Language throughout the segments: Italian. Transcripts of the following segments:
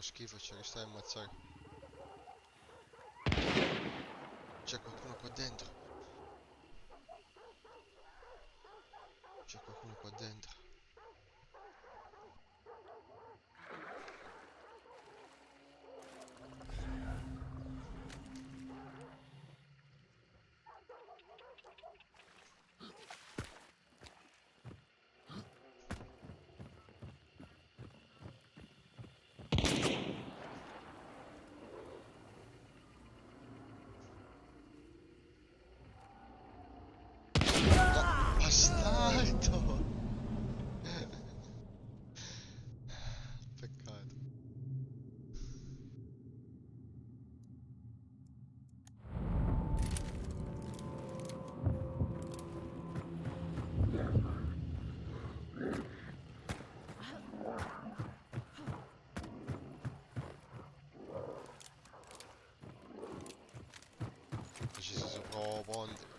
schifo, ci stai a ammazzare. C'è qualcuno qua dentro. C'è qualcuno qua dentro. No, bastardo! Peccato. È sceso sopra il ponte.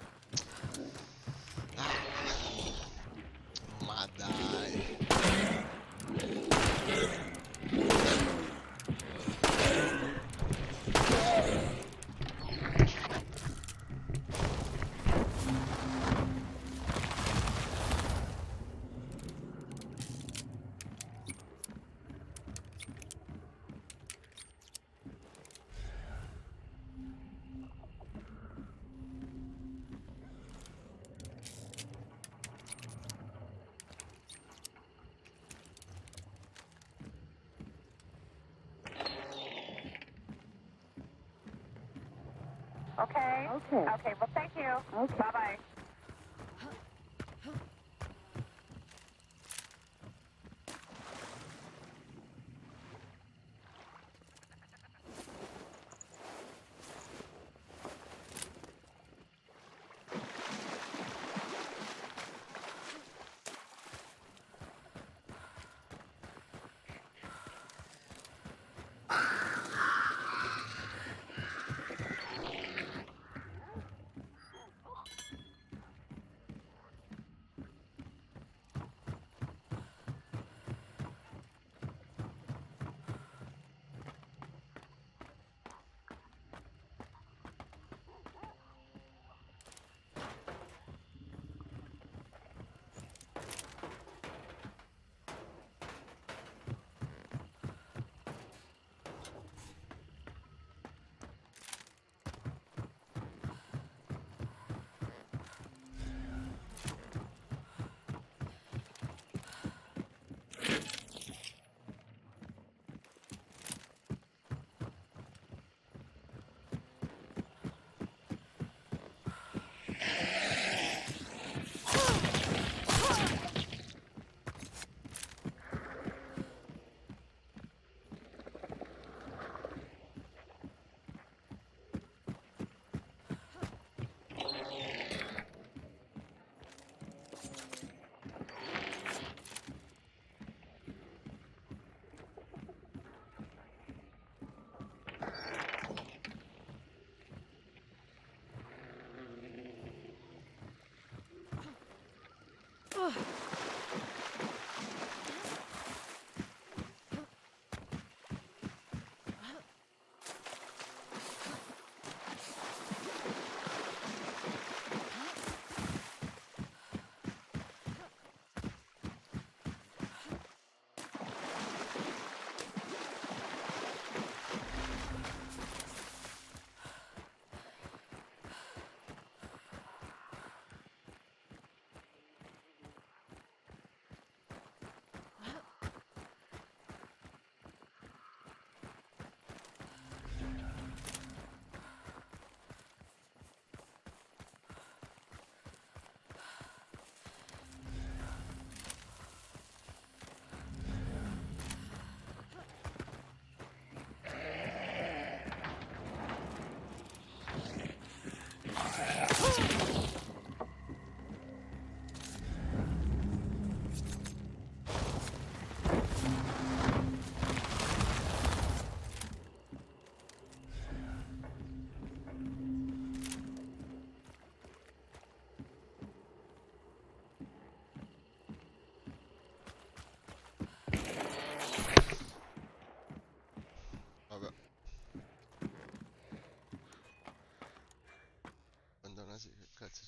Ma dai. Okay. Okay. Okay, well, thank you. Okay. Bye-bye.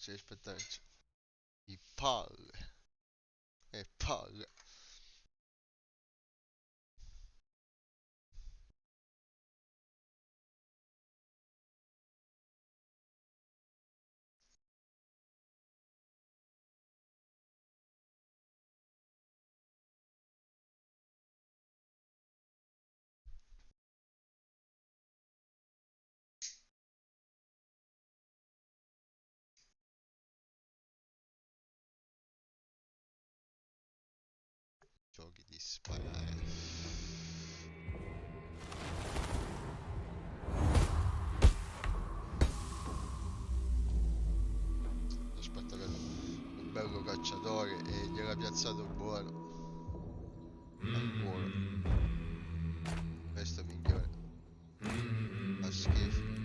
c'è aspettare. I palle. E palle. Giochi di sparare. Aspetta che un bello cacciatore e gliel'ha piazzato buono. Al volo. Questo minchione. Fa schifo.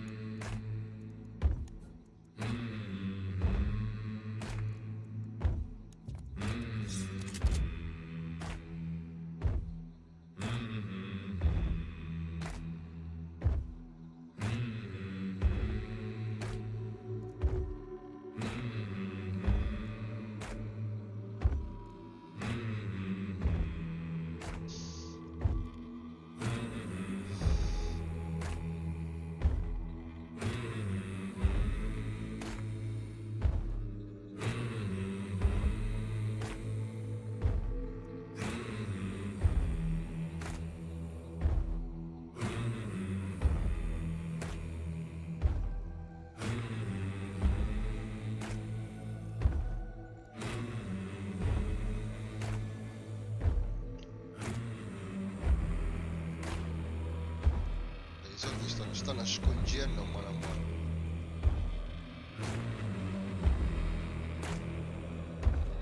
I soldi stanno a scongiendo a mano a mano.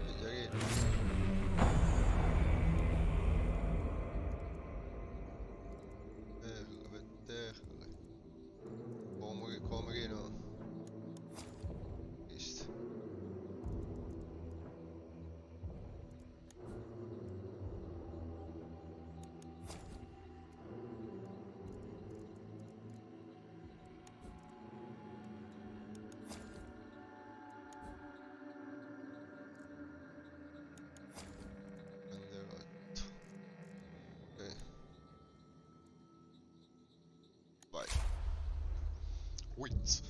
Figliarino. Vederle. Comerino. Visto. Banderotto. Ok. Vai. Wait.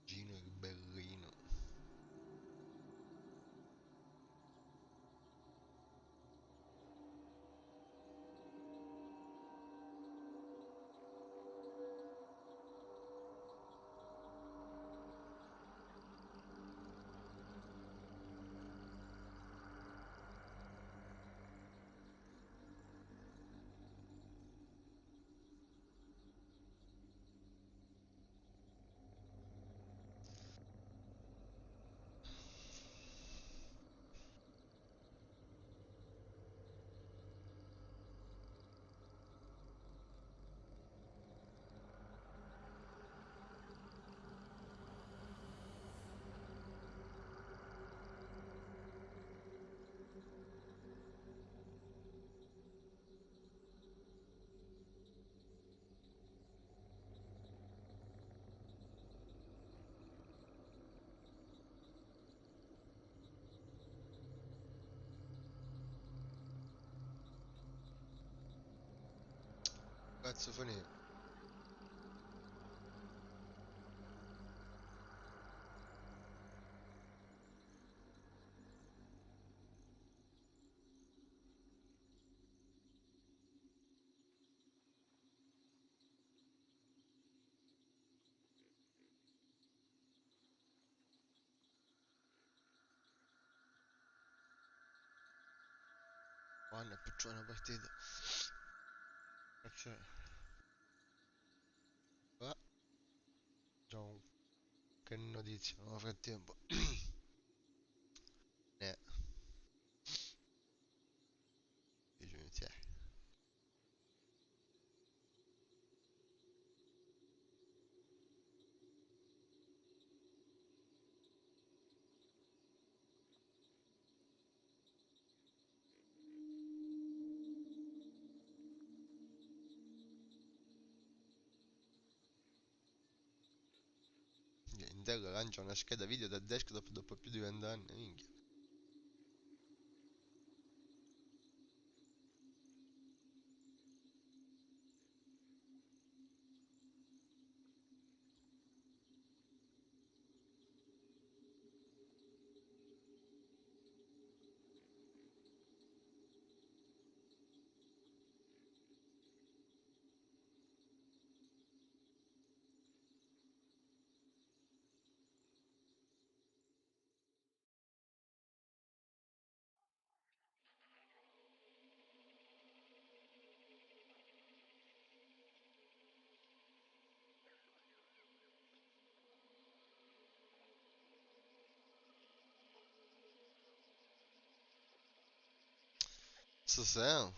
Gino il bellino. Cazzo finì. Guarda, perciò una partita. Perciò. Ah, già. Ok. qualche notizia nel frattempo. Eh, 10 minuti, Intel lancia una scheda video da desktop dopo più di 20 anni, minchia. Sto sei?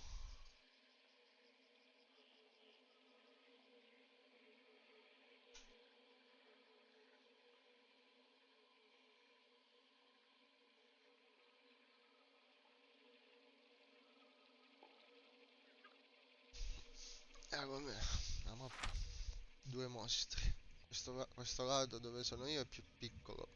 Come la mappa, due mostri. Questo lato dove sono io è più piccolo.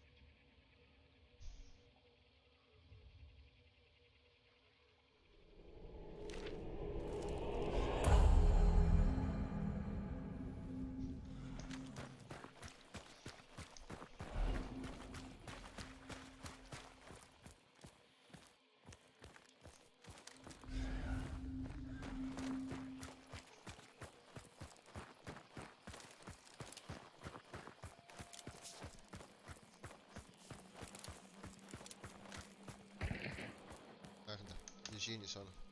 Guarda, vicini sono.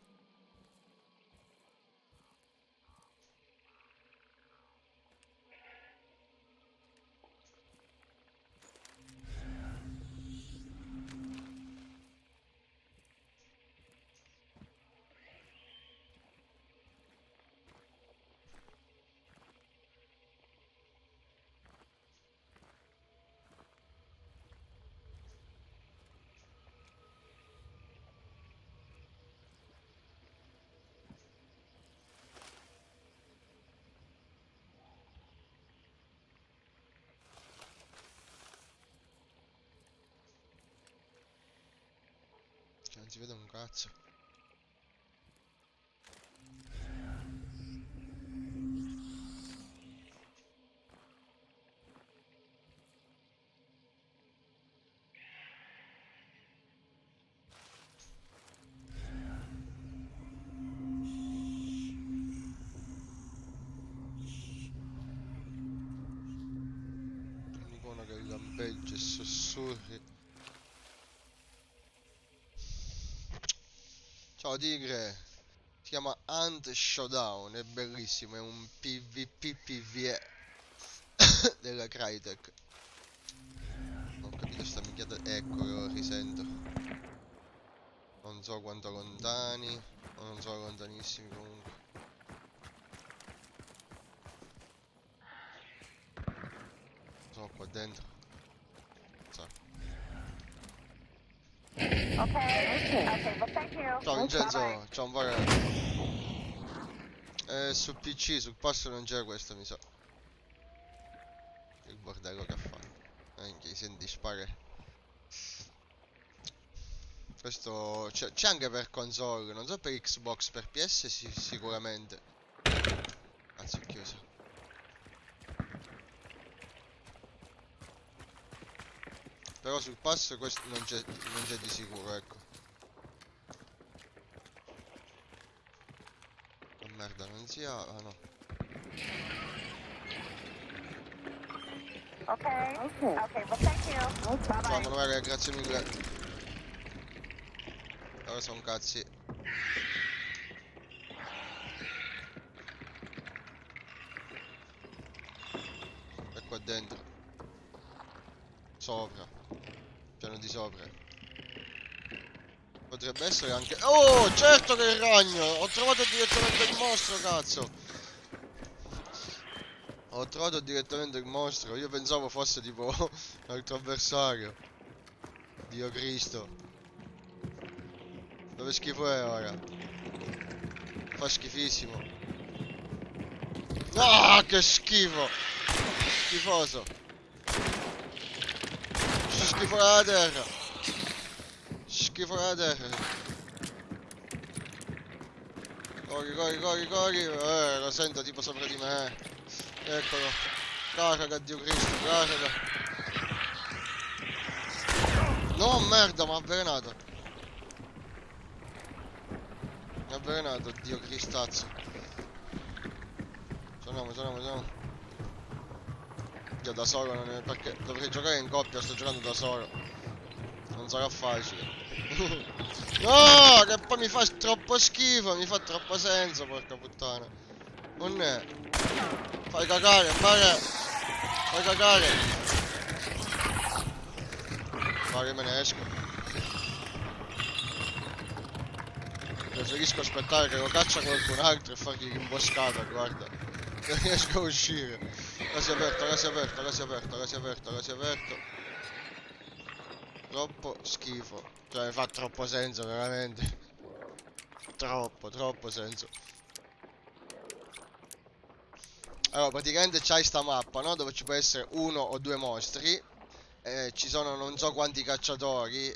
Cioè, non si vede un cazzo. Un'icona che lampeggia e sussurri. Ciao tigre, si chiama Hunt Showdown, è bellissimo, è un PvP PvE della Crytek. Non ho capito sta minchiata, ecco che lo risento. Non so quanto lontani, ma non so lontanissimi comunque. Sono qua dentro. So. Okay, well thank you. Ciao Vincenzo, Bye-bye. ciao un po'. Sul PC, sul passo non c'è questo, mi sa. Il bordello che fa. Anche senti sparare. Questo c'è anche per console, non so per Xbox, per PS sicuramente. Anzi, è chiuso. Però sul passo questo non c'è di sicuro, ecco. Oh merda, non si ha... Ah no. Okay, well thank you. Ciao Bye-bye. Manuele, grazie mille. Ora sono cazzi. È qua dentro. Sopra. Piano di sopra. Potrebbe essere anche... Oh, certo che è il ragno! Ho trovato direttamente il mostro, cazzo! Ho trovato direttamente il mostro. Io pensavo fosse tipo l'altro avversario. Dio Cristo. Dove schifo è ora? Fa schifissimo. Ah, che schifo! Schifoso. Schifo alla terra. Schifo alla terra. Corri, corri, corri, corri. Lo sento tipo sopra di me. Eccolo. Carica, Dio Cristo, carica. No, merda, mi ha avvelenato. Mi ha avvelenato, Dio Cristazzo. Suoniamo. Io da solo non è... perché dovrei giocare in coppia, sto giocando da solo. Non sarà facile. No, che poi mi fa troppo schifo, mi fa troppo senso, porca puttana. Non è. Fai cagare, mare. Fai cagare. Mare, me ne esco. Preferisco aspettare che lo caccia qualcun altro e fargli l'imboscata, guarda. Non riesco a uscire. Casi aperto. Troppo schifo. Cioè, mi fa troppo senso, veramente. Troppo senso. Allora, praticamente c'hai sta mappa, no? Dove ci può essere uno o due mostri. Ci sono non so quanti cacciatori.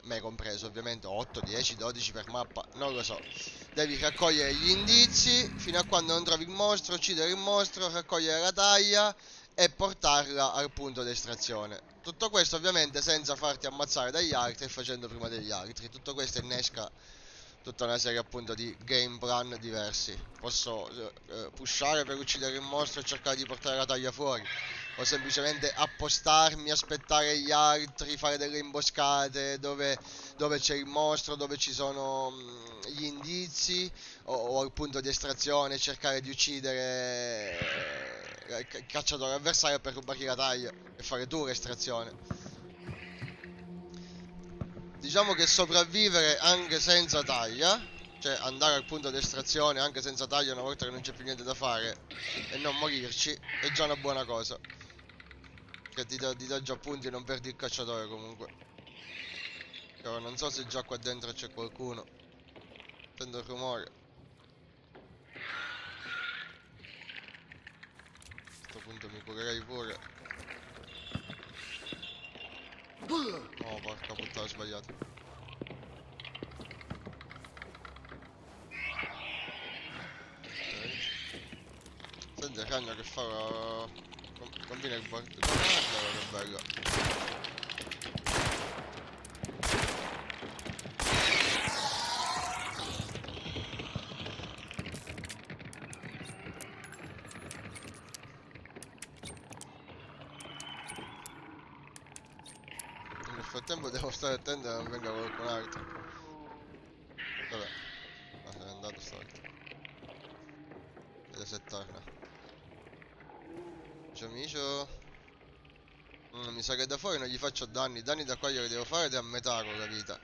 Me compreso, ovviamente. 8, 10, 12 per mappa. Non lo so. Devi raccogliere gli indizi fino a quando non trovi il mostro, uccidere il mostro, raccogliere la taglia e portarla al punto di estrazione. Tutto questo ovviamente senza farti ammazzare dagli altri e facendo prima degli altri. Tutto questo innesca tutta una serie appunto di game plan diversi. Posso pushare per uccidere il mostro e cercare di portare la taglia fuori, o semplicemente appostarmi, aspettare gli altri, fare delle imboscate dove c'è il mostro, dove ci sono gli indizi, o al punto di estrazione cercare di uccidere il cacciatore avversario per rubargli la taglia e fare tu l'estrazione. Diciamo che sopravvivere anche senza taglia, cioè andare al punto di estrazione anche senza taglia una volta che non c'è più niente da fare e non morirci, è già una buona cosa. Che ti dà già punti e non perdi il cacciatore comunque. Però non so se già qua dentro c'è qualcuno. Sento il rumore. A questo punto mi curerei pure. Oh, porca puttana, ho sbagliato. Senti il ragno che fa combina il bordo. Che bello. Nel frattempo devo stare attento che non venga qualcun altro. Vabbè. Ma se n'è andato stavolta. Vede se torna. Micio. Mi sa che da fuori non gli faccio danni. Danni da qua glieli devo fare ed è a metà con la vita.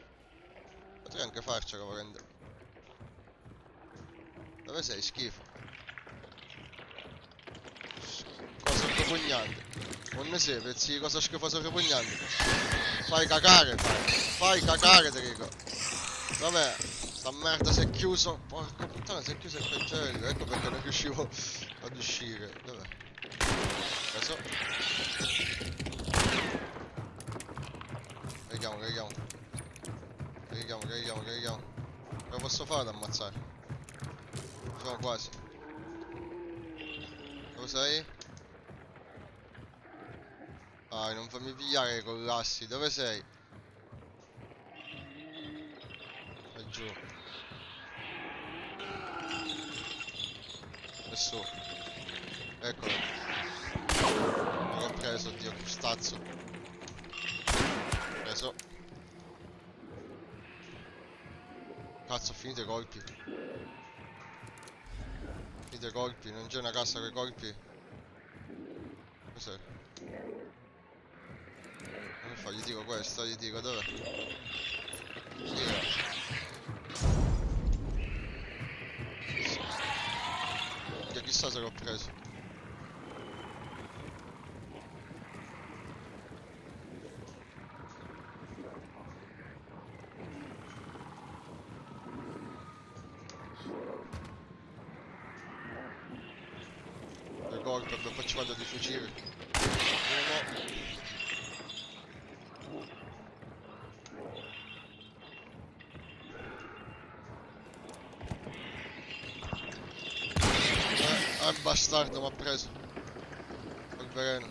Potrei anche farcela volendo. Dove sei, schifo? Cosa ripugnante. Non ne sei, pezzi di cosa schifosa ripugnante. Fai cagare, fai cagare, te dico. Vabbè, sta merda si è chiuso. Porca puttana, si è chiuso il cancello. Ecco perché non riuscivo ad uscire. Dov'è? Adesso. Carichiamo. Lo posso fare ad ammazzare? Sono quasi. Dove sei? Dai, non fammi pigliare i collassi. Dove sei? È giù. È su. Eccolo. Non l'ho preso, Dio, crustazzo. Preso. Cazzo, ho finito i colpi. Finito i colpi, non c'è una cassa con i colpi. Cos'è? fa? Gli tiro questo, gli tiro dov'è? Tira. Che chissà se l'ho preso. Ricordo, poi ci vado di fucile. Uno. Il bastardo mi ha preso. Il veleno.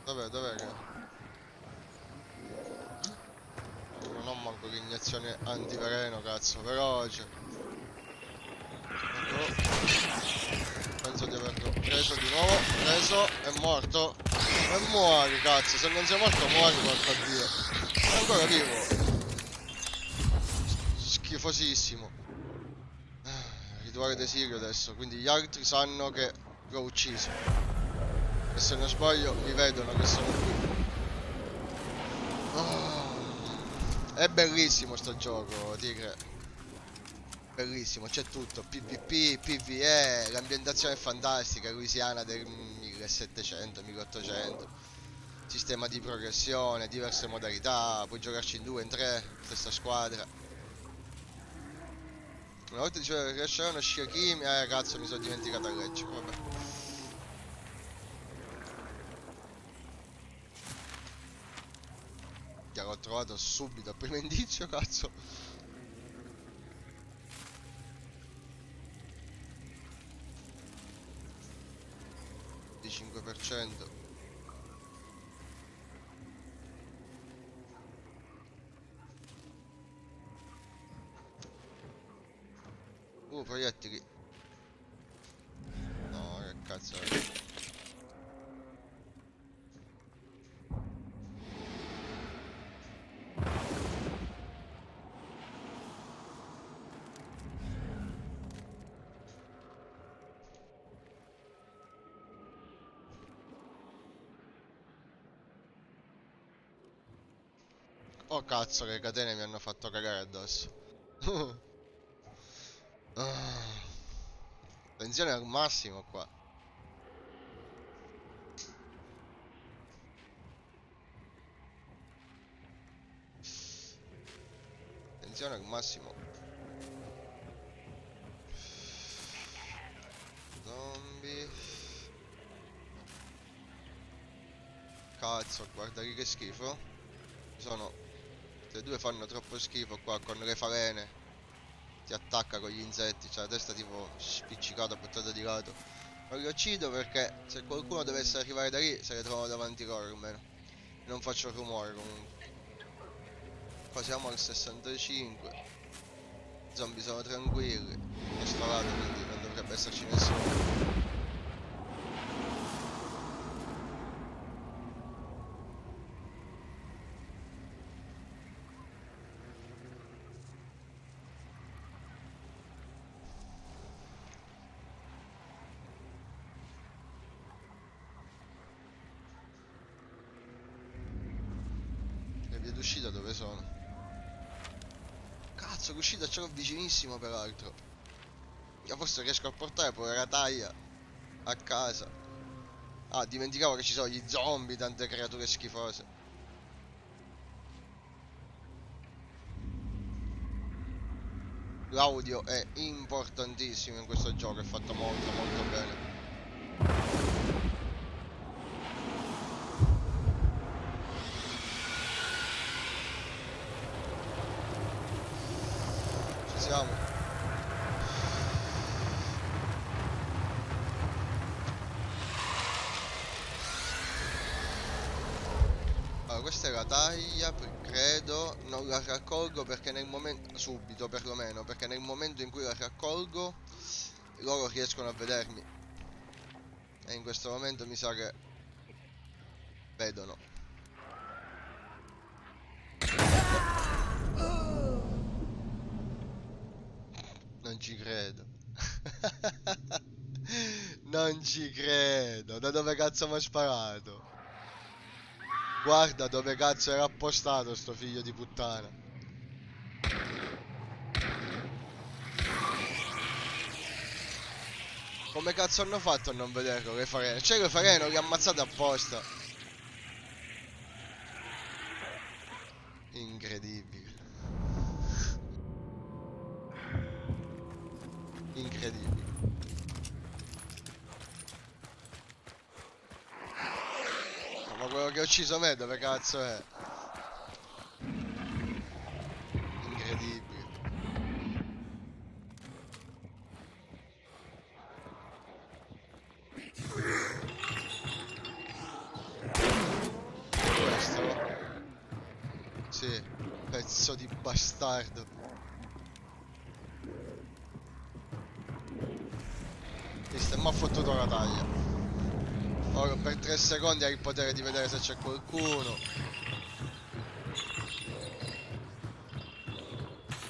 Dov'è che? Non ho manco l'iniezione antiveleno, cazzo, veloce. Ecco. Penso di averlo preso di nuovo. Preso, è morto. E muori, cazzo, se non sei morto muori, porca Dio. È ancora vivo. Schifosissimo. Rituale desiderio adesso, quindi gli altri sanno che l'ho ucciso. E se non sbaglio mi vedono che sono qui. È bellissimo sto gioco, Tigre. Bellissimo, c'è tutto. PvP, PvE, l'ambientazione è fantastica, Louisiana del 1700, 1800. Sistema di progressione, diverse modalità, puoi giocarci in 2, in 3, stessa squadra. Una volta diceva che riesceranno a Shirkimi, cazzo mi sono dimenticato a leggere, vabbè. Che l'ho trovato subito al primo indizio, cazzo. Di 5%. Proiettili. No, che cazzo è? Oh cazzo, che catene mi hanno fatto cagare addosso. Tensione al massimo qua. Tensione al massimo. Zombie. Cazzo, guarda che schifo. Sono... Queste due fanno troppo schifo qua con le falene. Ti attacca con gli insetti, cioè la testa tipo spiccicata, buttata di lato. Non li uccido perché se qualcuno dovesse arrivare da lì se le trovo davanti loro almeno. Non faccio rumore comunque. Qua siamo al 65. I zombie sono tranquilli. Ho sparato quindi non dovrebbe esserci nessuno. Le vie d'uscita dove sono? Cazzo, l'uscita ce l'ho vicinissimo peraltro. Io forse riesco a portare povera Taglia a casa. Ah, dimenticavo che ci sono gli zombie, tante creature schifose. L'audio è importantissimo in questo gioco, è fatto molto molto bene. Ci siamo. Allora, questa è la taglia, credo, non la raccolgo perché nel momento, subito perlomeno, perché nel momento in cui la raccolgo loro riescono a vedermi. E in questo momento mi sa che vedono. Non ci credo. Non Non ci credo. Da dove cazzo mi ha sparato? Guarda dove cazzo era appostato sto figlio di puttana. Come cazzo hanno fatto a non vederlo le farene? Cioè le farene li ha ammazzate apposta. Incredibile. Incredibile. No, ma quello che ha ucciso me dove cazzo è? Incredibile. Questo? Sì, pezzo di bastardo. Visto, mi ha fottuto la taglia. Ora per 3 secondi hai il potere di vedere se c'è qualcuno.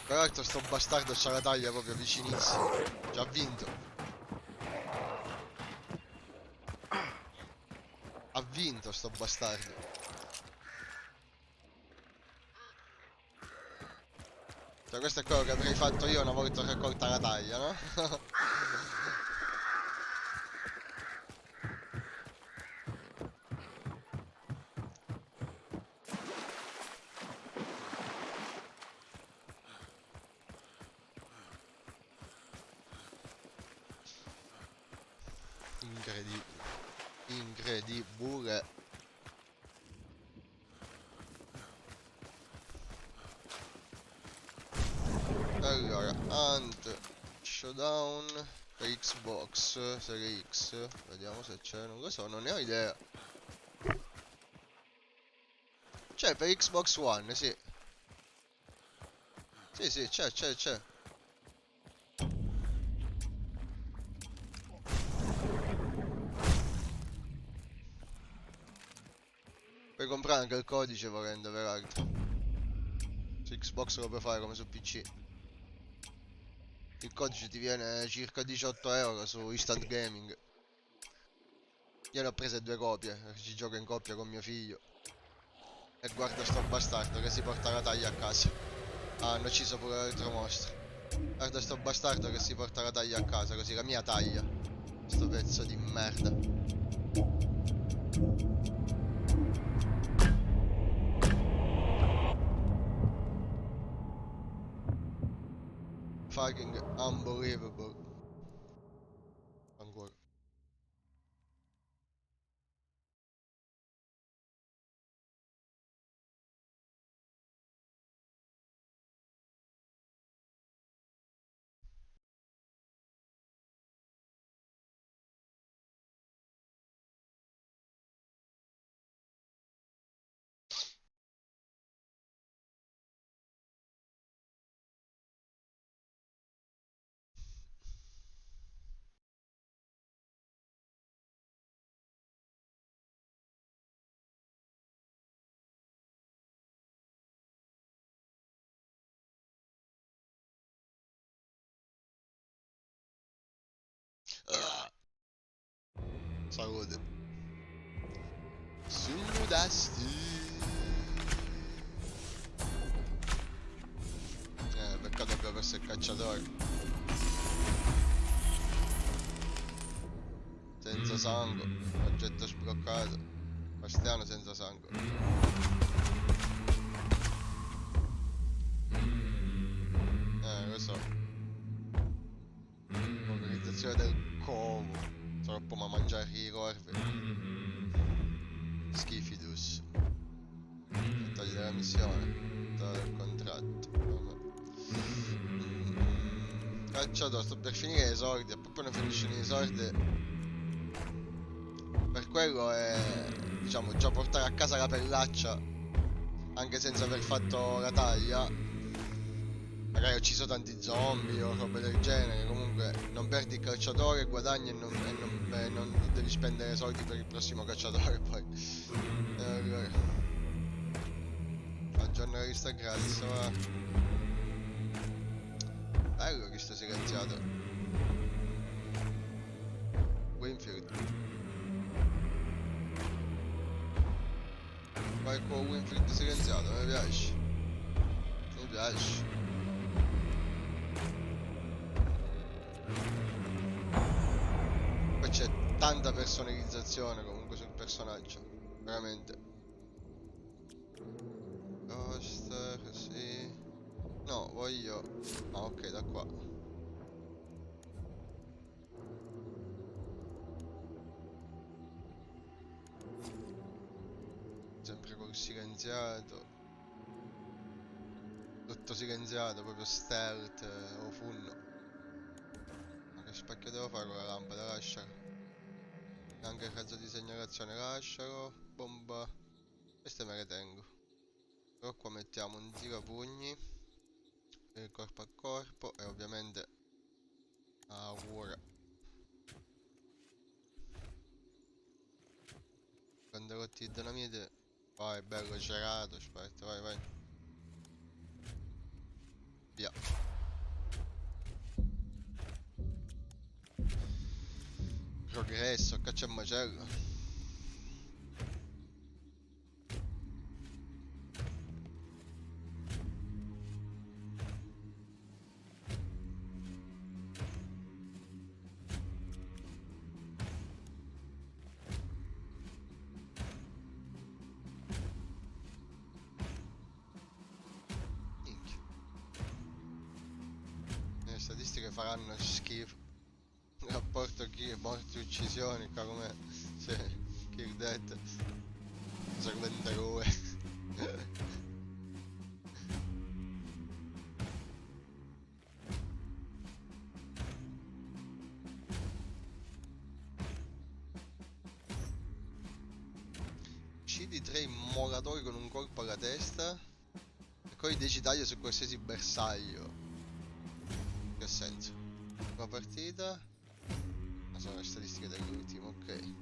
Peraltro sto bastardo c'ha la taglia proprio vicinissima. Già vinto. Ha vinto sto bastardo. Cioè questo è quello che avrei fatto io una volta raccolta la taglia, no? Incredibile. Incredibile. Allora, Hunt Showdown per Xbox Serie X. Vediamo se c'è, non lo so, non ne ho idea. C'è per Xbox One, sì. Sì, c'è. Puoi comprare anche il codice volendo, peraltro. Su Xbox lo puoi fare come su PC. Il codice ti viene circa 18 euro su Instant Gaming. Io ne ho prese 2 copie, ci gioco in coppia con mio figlio. E guarda sto bastardo che si porta la taglia a casa. Ah, hanno ucciso pure l'altro mostro. Guarda sto bastardo che si porta la taglia a casa, così la mia taglia. Sto pezzo di merda. Fucking unbelievable. Ancora. Salute. Sudasti. Peccato abbia perso il cacciatore. Senza sangue. Oggetto sbloccato. Bastiano senza sangue. Lo so. Organizzazione del covo. Troppo ma mangiare i corvi. Schifidus. Dettagli della missione. Del contratto. Cacciatore, sto per finire i esordi. E poi quando finiscono i esordi. Per quello è. Diciamo, già portare a casa la pellaccia. Anche senza aver fatto la taglia. Magari ho ucciso tanti zombie o robe del genere. Comunque non perdi il cacciatore, guadagni e non devi spendere soldi per il prossimo cacciatore poi. Allora. Aggiorna la lista gratis, va. Bello che sto silenziato. Winfield. Vai con Winfield silenziato, mi piace. Mi piace. Poi c'è tanta personalizzazione comunque sul personaggio. Veramente. Ghost, sì. No, voglio... Ah, ok, da qua. Sempre col silenziato. Tutto silenziato, proprio stealth o funno. Ma che spacchio devo fare con la lampada? Lascialo. Anche il razzo di segnalazione lascialo. Bomba. Queste me le tengo. Però qua mettiamo un tirapugni. Per il corpo a corpo. E ovviamente augura. Banderotti di dinamite. Vai, bello cerato. Aspetta, vai, vai. Via. Progresso, caccia e macello. Minchia. Le statistiche faranno schifo. Il rapporto chi morti e uccisioni, qua com'è? Sì, kill dead. Servente eroe. Uccidi 3 immolatori con un colpo alla testa. E poi 10 tagli su qualsiasi bersaglio. Che senso? Prima partita. Ma sono le statistiche dell'ultimo, ok.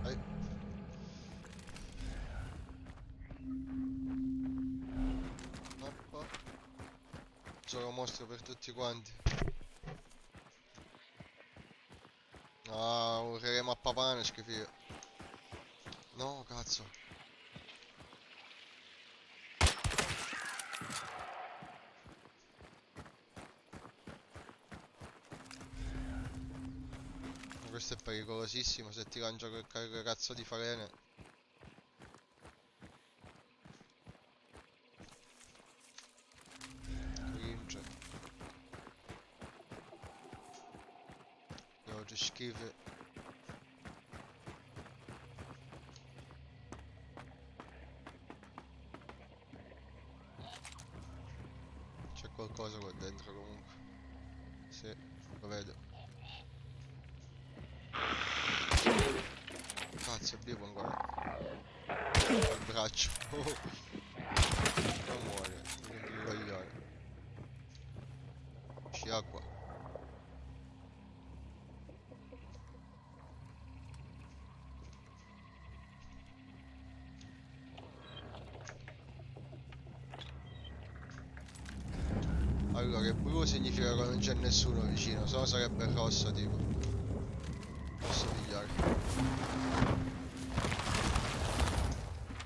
Vai. Mappa. Gioco mostro per tutti quanti. Ah, urleremo a papà, schifo. No, cazzo. Questo è pericolosissimo se ti lancia quel cazzo di farene. Cringe. Oggi schifo. C'è qualcosa qua dentro comunque. Sì, lo vedo. Cazzo, è vivo ancora. Il braccio. Non muore. Non mi coglione. Usci acqua. Allora, blu significa che non c'è nessuno vicino, se no sarebbe rosso tipo. Posso pigliare.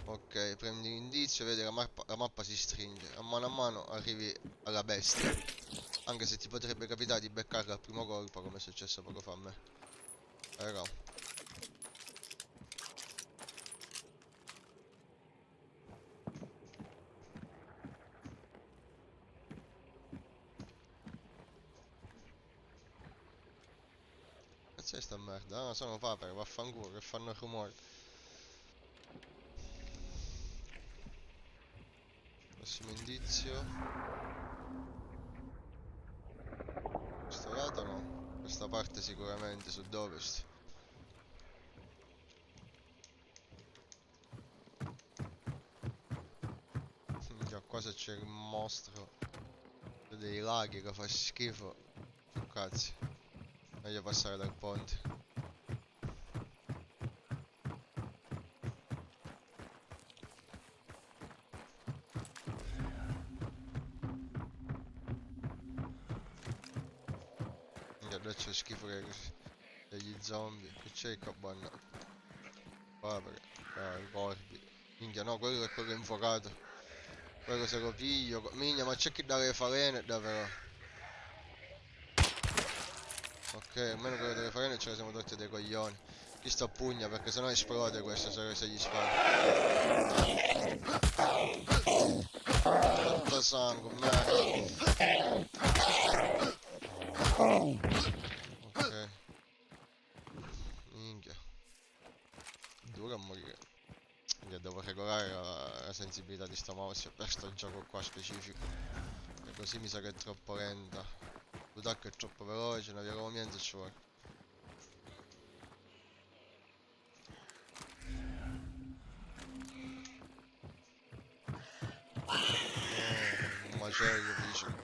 Ok, prendi l'indizio, vedi la mappa si stringe. A mano arrivi alla bestia. Anche se ti potrebbe capitare di beccarla al primo colpo, come è successo poco fa a me. Però. Cazzo è sta merda? Ah, sono papere, vaffanculo, che fanno rumore. Prossimo indizio. Questo lato no. Questa parte sicuramente, sud-ovest. Già qua se c'è il mostro dei laghi che fa schifo. Più cazzi. Meglio passare dal ponte. Adesso c'è schifo degli zombie. Che c'è il cabana? Papere. I corpi. Minchia no, quello è quello infuocato. Quello se lo piglio. Minchia, ma c'è chi dà le falene davvero. Ok, almeno quello delle farine ce ne siamo dotti dei coglioni. Chi sta a pugna perché sennò esplode questo se gli spara. Tanto sangue, merda. Ok. Minchia. Dura a morire. Minchia, devo regolare la sensibilità di sta mouse per sto gioco qua specifico. E così mi sa che è troppo lenta. L'utacco è troppo veloce, una via come niente ci vuole. Un macello dice.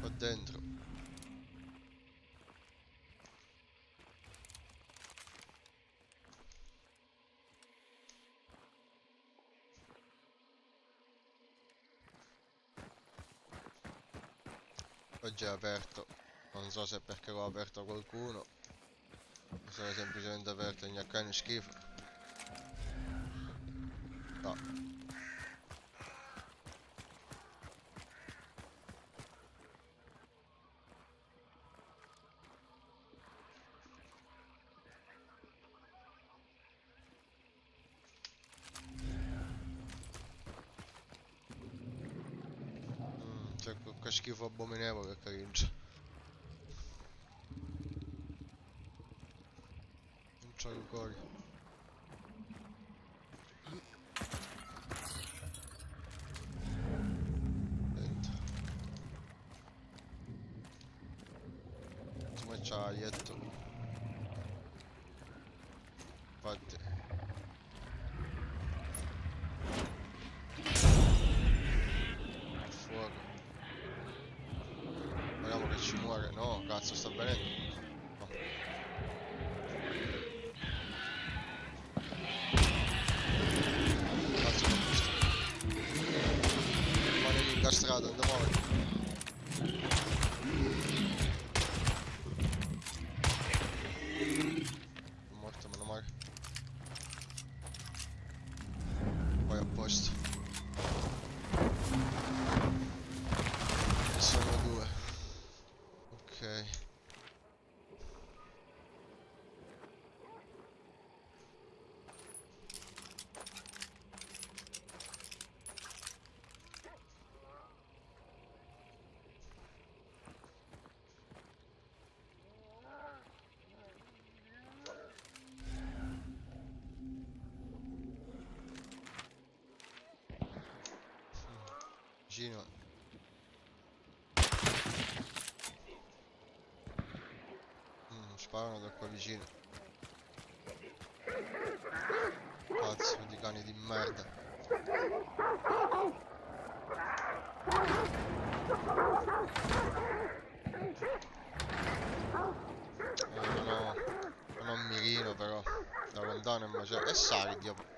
Qua dentro. Oggi è aperto. Non so se è perché l'ho aperto qualcuno. O se è semplicemente aperto e gnaccano schifo. No. C'è quel schifo abominevole che cringe. Non c'ho il cuore. Dentro. Insomma c'ha aietto. Infatti. Il fuoco. Speriamo che ci muore. No, cazzo, sta venendo. No. Cazzo, l'ho visto. Rimane lì incastrato, non ti muovere. È morto, meno male. Poi a posto. E sono due. Ok. Vicino. Sparano da qua vicino. Cazzo di cani di merda. Non ho un mirino però. Da lontano è macello. E Sardio.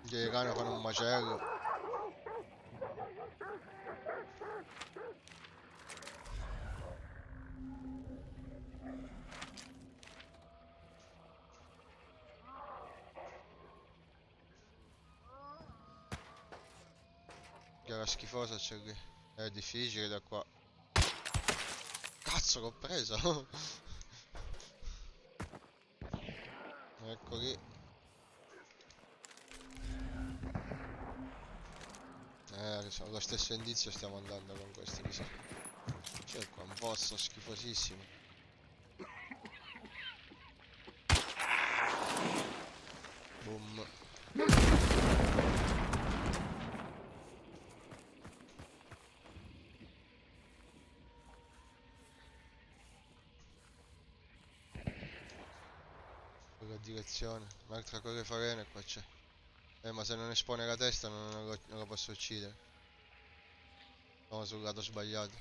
Che i cani fanno un macello. Che era schifosa c'è lì. È difficile da qua. Cazzo l'ho preso! Ecco lì. Lo stesso indizio stiamo andando con questi, mi sa. C'è qua un posto schifosissimo. Boom. Quella direzione. Un'altra corre farena e qua c'è. Ma se non espone la testa non lo posso uccidere. Siamo sul lato sbagliato.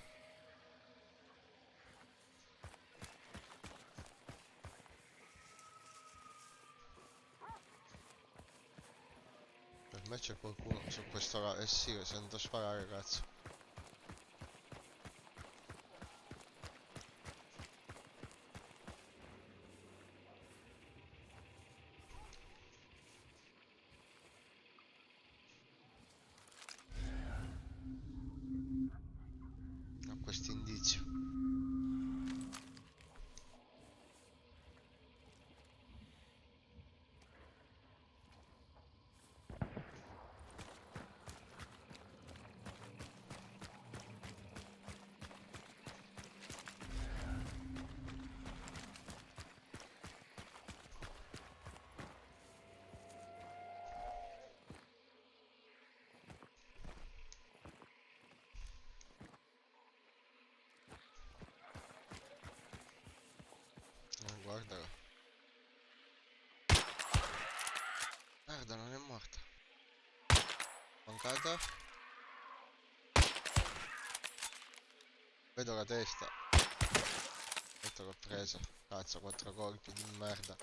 Per me c'è qualcuno su questo lato. Eh sì, lo sento sparare, cazzo. Ho questo indizio. Guardalo. Merda, non è morta. Mancata. Vedo la testa. Aspetta, l'ho presa. Cazzo, 4 colpi di merda.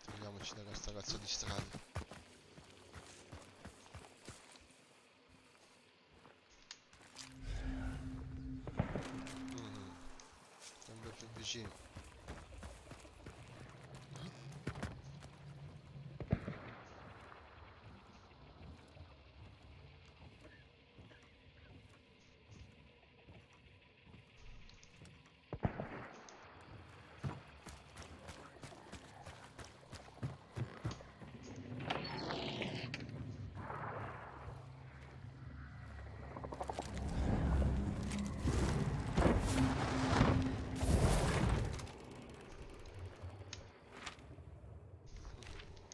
Togliamoci da questa cazzo di strada. Sempre più vicino.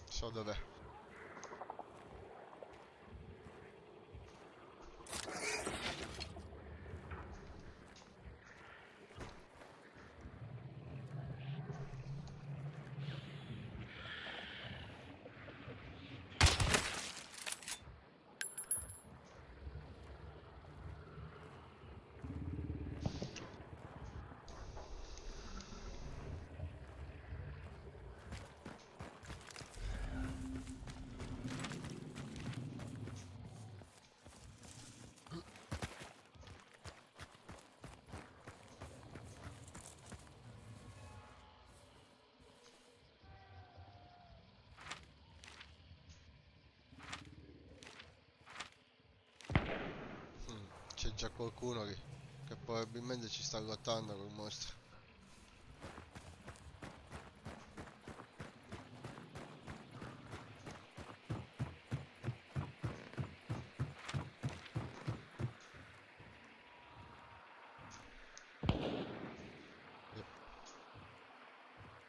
So dov'è. C'è già qualcuno che probabilmente ci sta lottando col mostro.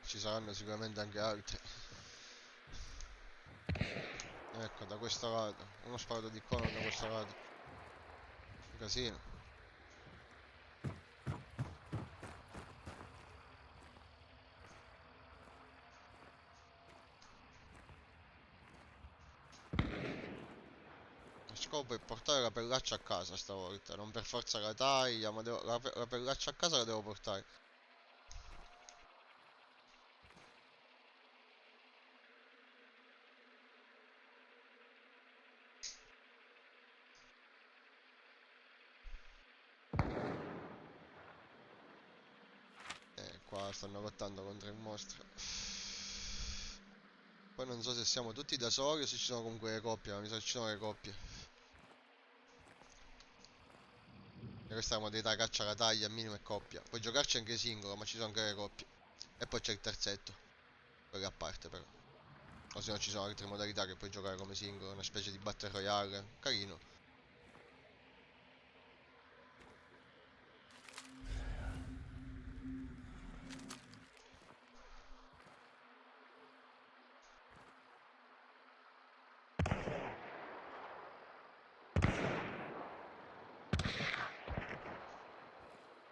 Ci saranno sicuramente anche altri. Ecco, da questo lato. Uno sparato di cono da questo lato. Un casino. scopo è portare la pellaccia a casa stavolta, non per forza la taglia, ma la pellaccia a casa la devo portare. Qua stanno lottando contro il mostro. Poi non so se siamo tutti da soli o se ci sono comunque le coppie, ma mi sa che ci sono le coppie. E questa è la modalità caccia alla taglia, minimo e coppia. Puoi giocarci anche singolo, ma ci sono anche le coppie. E poi c'è il terzetto, quello a parte però. O se no ci sono altre modalità che puoi giocare come singolo, una specie di battle royale. Carino.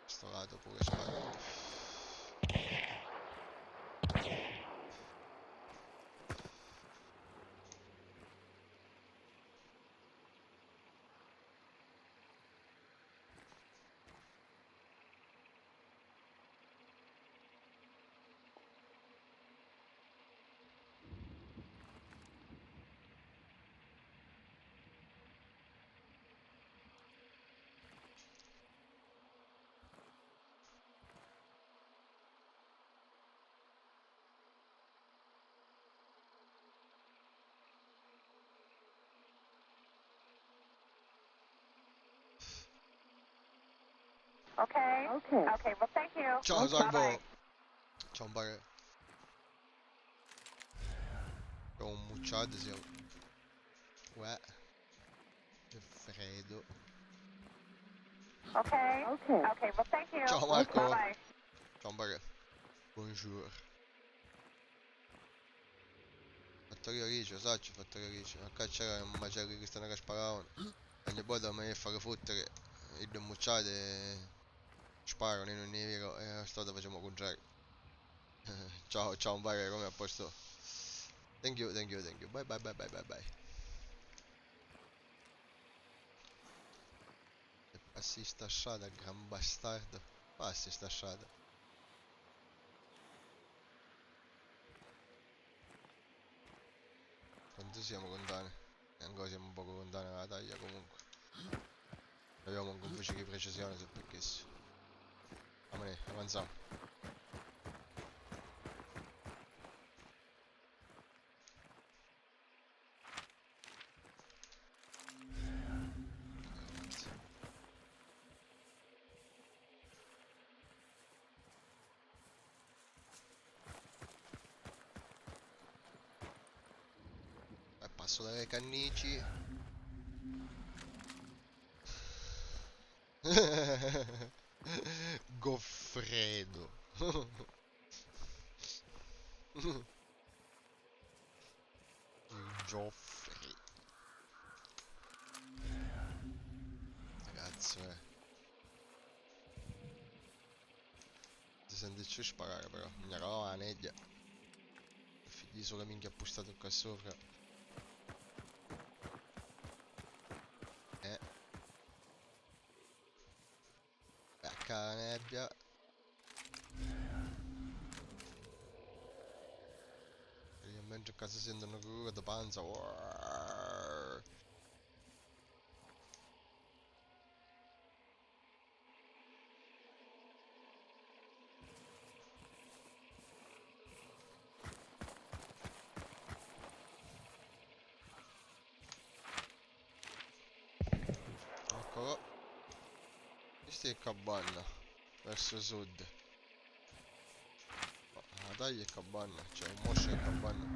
Sto lato pure sparo. Okay. Okay. Okay, well, thank you. Ciao Salvo. Ciao un bare. C'ho un mucciado, siamo. Uè. Che freddo. Okay. Okay. Okay, well, thank you. Ciao Marco. Bye-bye. Ciao un bare. Buongiorno. Fattoria Riccio, sacci Fattoria Riccio. A cacciare un macelli che stanno che sparavano. Ogni volta mi fare fottere. I due mucciate sparano in un nero e stavolta facciamo contrario. Ciao, ciao un bare, come a posto. Thank you, thank you, thank you. Bye bye bye bye bye bye. E passi sta strada, gran bastardo. Passi sta strada. Quanto siamo lontani? E ancora siamo un poco lontani dalla taglia comunque. Abbiamo un complice di precisione se perché. Avanziamo. Passo dalle cannici. Goffredo. Geoffrey. Cazzo, ti sentirci sparare però. Mi eravamo la neglia. Figli solo minchia appostato qua sopra. Becca la nebbia. E io mentre a casa sentono curva da panza. Uarr. Eccolo. Questa è cabanna. Verso sud. La taglia è cabanna. C'è un moscio e cabanna.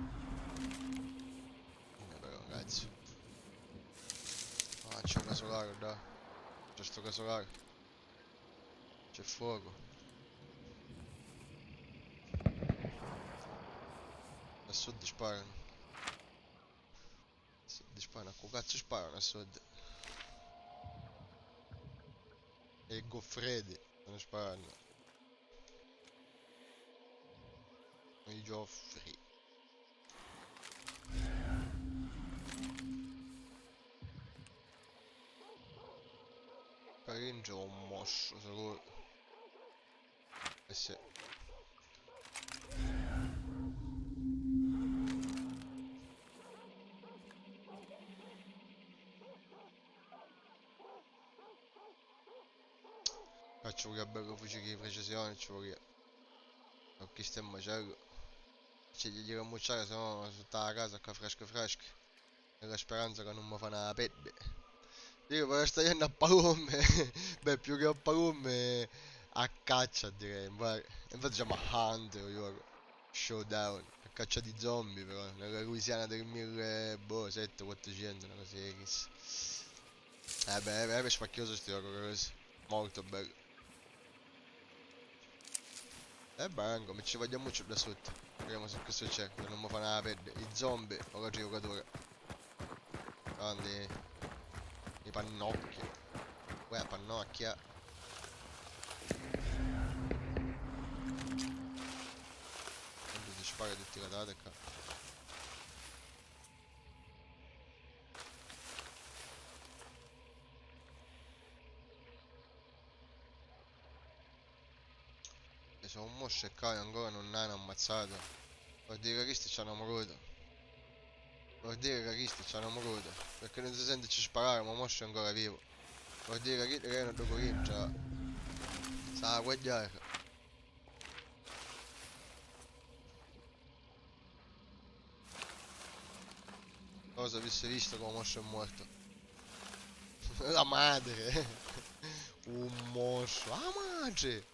Però cazzo. Ah, c'è una solare, dai. C'è sto casolare. C'è fuoco. A sud sparano. A sud sparano. A che cazzo sparano a sud? E i Goffredi stanno sparando. I Geoffrey. range ho un moscio, sicuro. Eh sì. Faccio pure bello fucile di precisione, ci vuole. Con chi sta in macello. Ci gli dico a mucciare, se no tutta la casa qua fresca fresca. Nella speranza che non mi fa una pelle. Io per stare a palume, beh più che a palume, a caccia direi, infatti si chiama Hunter, io. Showdown, a caccia di zombie però, nella Louisiana del 1700-400, una cosa X. Beh, è spacchioso sti gioco così, molto bello. Banco, mi ci vogliamo mucho da sotto, vediamo se questo c'è, se non mi fa una pelle, i zombie, o la giocatore. Grandi, i pannocchi, uè pannocchia. Quando si spara tutti le date qua. E se un moscio e cane ancora non hanno ammazzato, vuol dire che questi ci hanno morito. Vuol dire che questi ci hanno morito. Perché non si sente ci sparare, ma moscio è ancora vivo. Vuol dire che erano due comincia. Sa a guagliare. Cosa avesse visto come moscio è morto. La madre. Un moscio. La madre.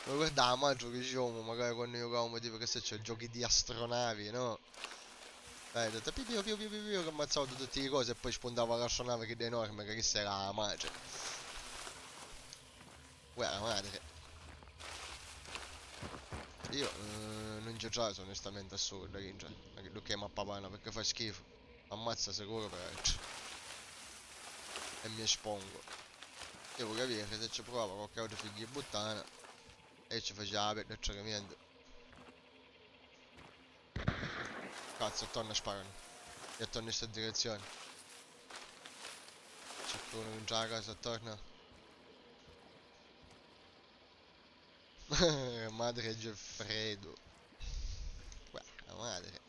Ma guarda la madre che diciamo, magari quando giocavamo tipo che se c'è giochi di astronavi, no? Ho detto più che ammazzavo tutte le cose e poi spuntava l'astronave che è enorme, che questa era la madre. Uè, la madre. Io non ci gioco onestamente assurdo, Rinja. Lo chiamo a papano perché fa schifo. Ammazza sicuro peraltro. E mi espongo. Devo capire se ci prova qualche altro figlio di puttana. E ci faceva per niente. Cazzo, torna e sparano. E torno in sta direzione. C'è uno che già a casa torna. Madre Geffredo. Beh, la madre.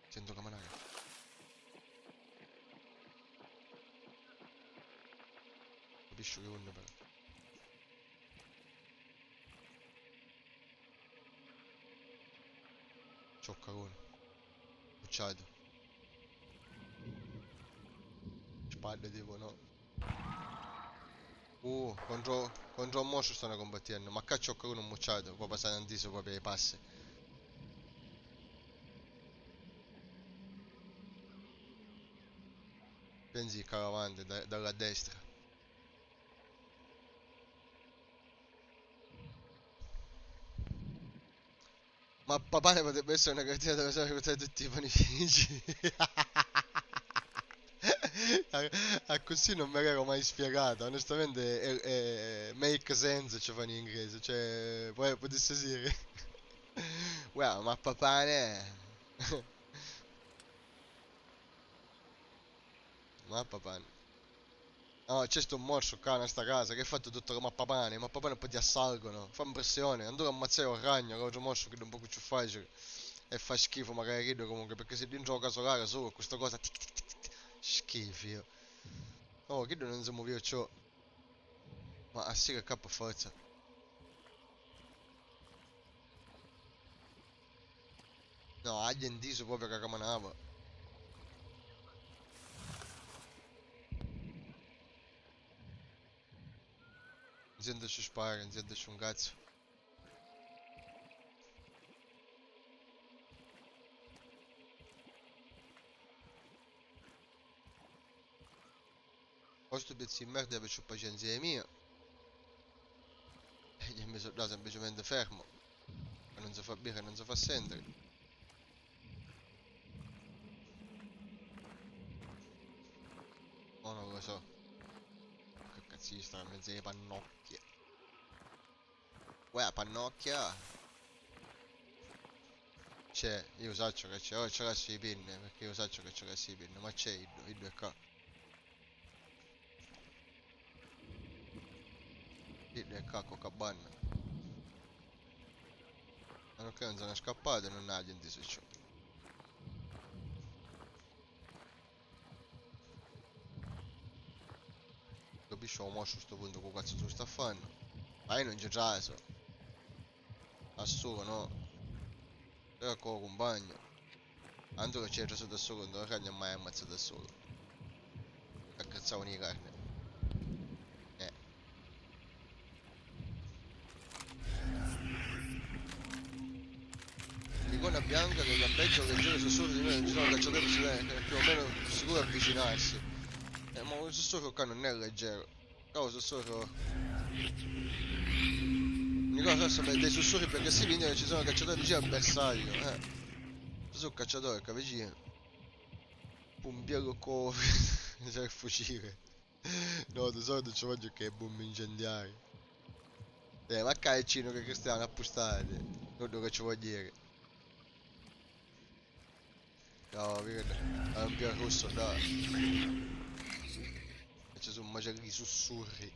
Sento camanare. Capisci che uno però. Cioccarone. Ucciato. Spalle tipo no. Contro un mostro stanno combattendo. Ma qua cioccarone un mucciato. Può passare un diso proprio ai passi. Pensi che avanti dalla destra. Ma papà ne potrebbe essere una cartina dove sono reclutati tutti i panifici. A così non me l'ero mai spiegata. Onestamente make sense ci fanno in inglese. Cioè, poi potesse dire. Wow, ma papà ne. Ma papà ne. No, c'è sto morso qua in sta casa che ha fatto tutto come ma papà poi ti assalgono. Fa impressione. Andò a ammazzare un ragno, che è un morso che è un po' più facile. E fa schifo magari rido comunque perché se dentro la casolare solo questa cosa tic tic tic tic. Schifo io. Oh, che non si muoveva ciò. Ma a sì che K forza. No, agli indiso proprio che camanava. Non sentirci sparare, non sentirci un cazzo. O sto pezzo di merda per c'ho pazienza mia. E gli ho messo là semplicemente fermo. E non si fa bere, non si fa sentire. Oh, non lo so. Che cazzo gli sta a mezzo di pannocchie. Uè, pannocchia. c'è, io so che c'è, ora ce l'ha sui pin, perché io so che ce l'ha sui pin, ma c'è il 2K. Il 2K con cabana. Ma non che non sono scappato e non ha gente su ciò. Capisci, mo a sto punto che cazzo tu sta fanno? Ma io non c'è caso. A solo, no? Era con compagno. Tanto che c'è già da solo, non lo mai ammazzato da solo. Accazzavano di carne. L'icona bianca che lampeggia che gira sussurro di me, non ci sono cacciatori più o meno sicuro avvicinarsi. Ma un sussurro qua non è leggero. Cavolo sussurro. L'unica cosa dei sussurri perché si vede che ci sono cacciatori vicini al bersaglio. Ci sono cacciatori che vicino. Pompiere co. C'è il fucile. No, di solito ci voglio che è bombe incendiarie. Ma calcino che stiamo appostati. Non lo che ci vuol dire. No, vedi. È un piano rosso, dai. E ci sono magari i sussurri.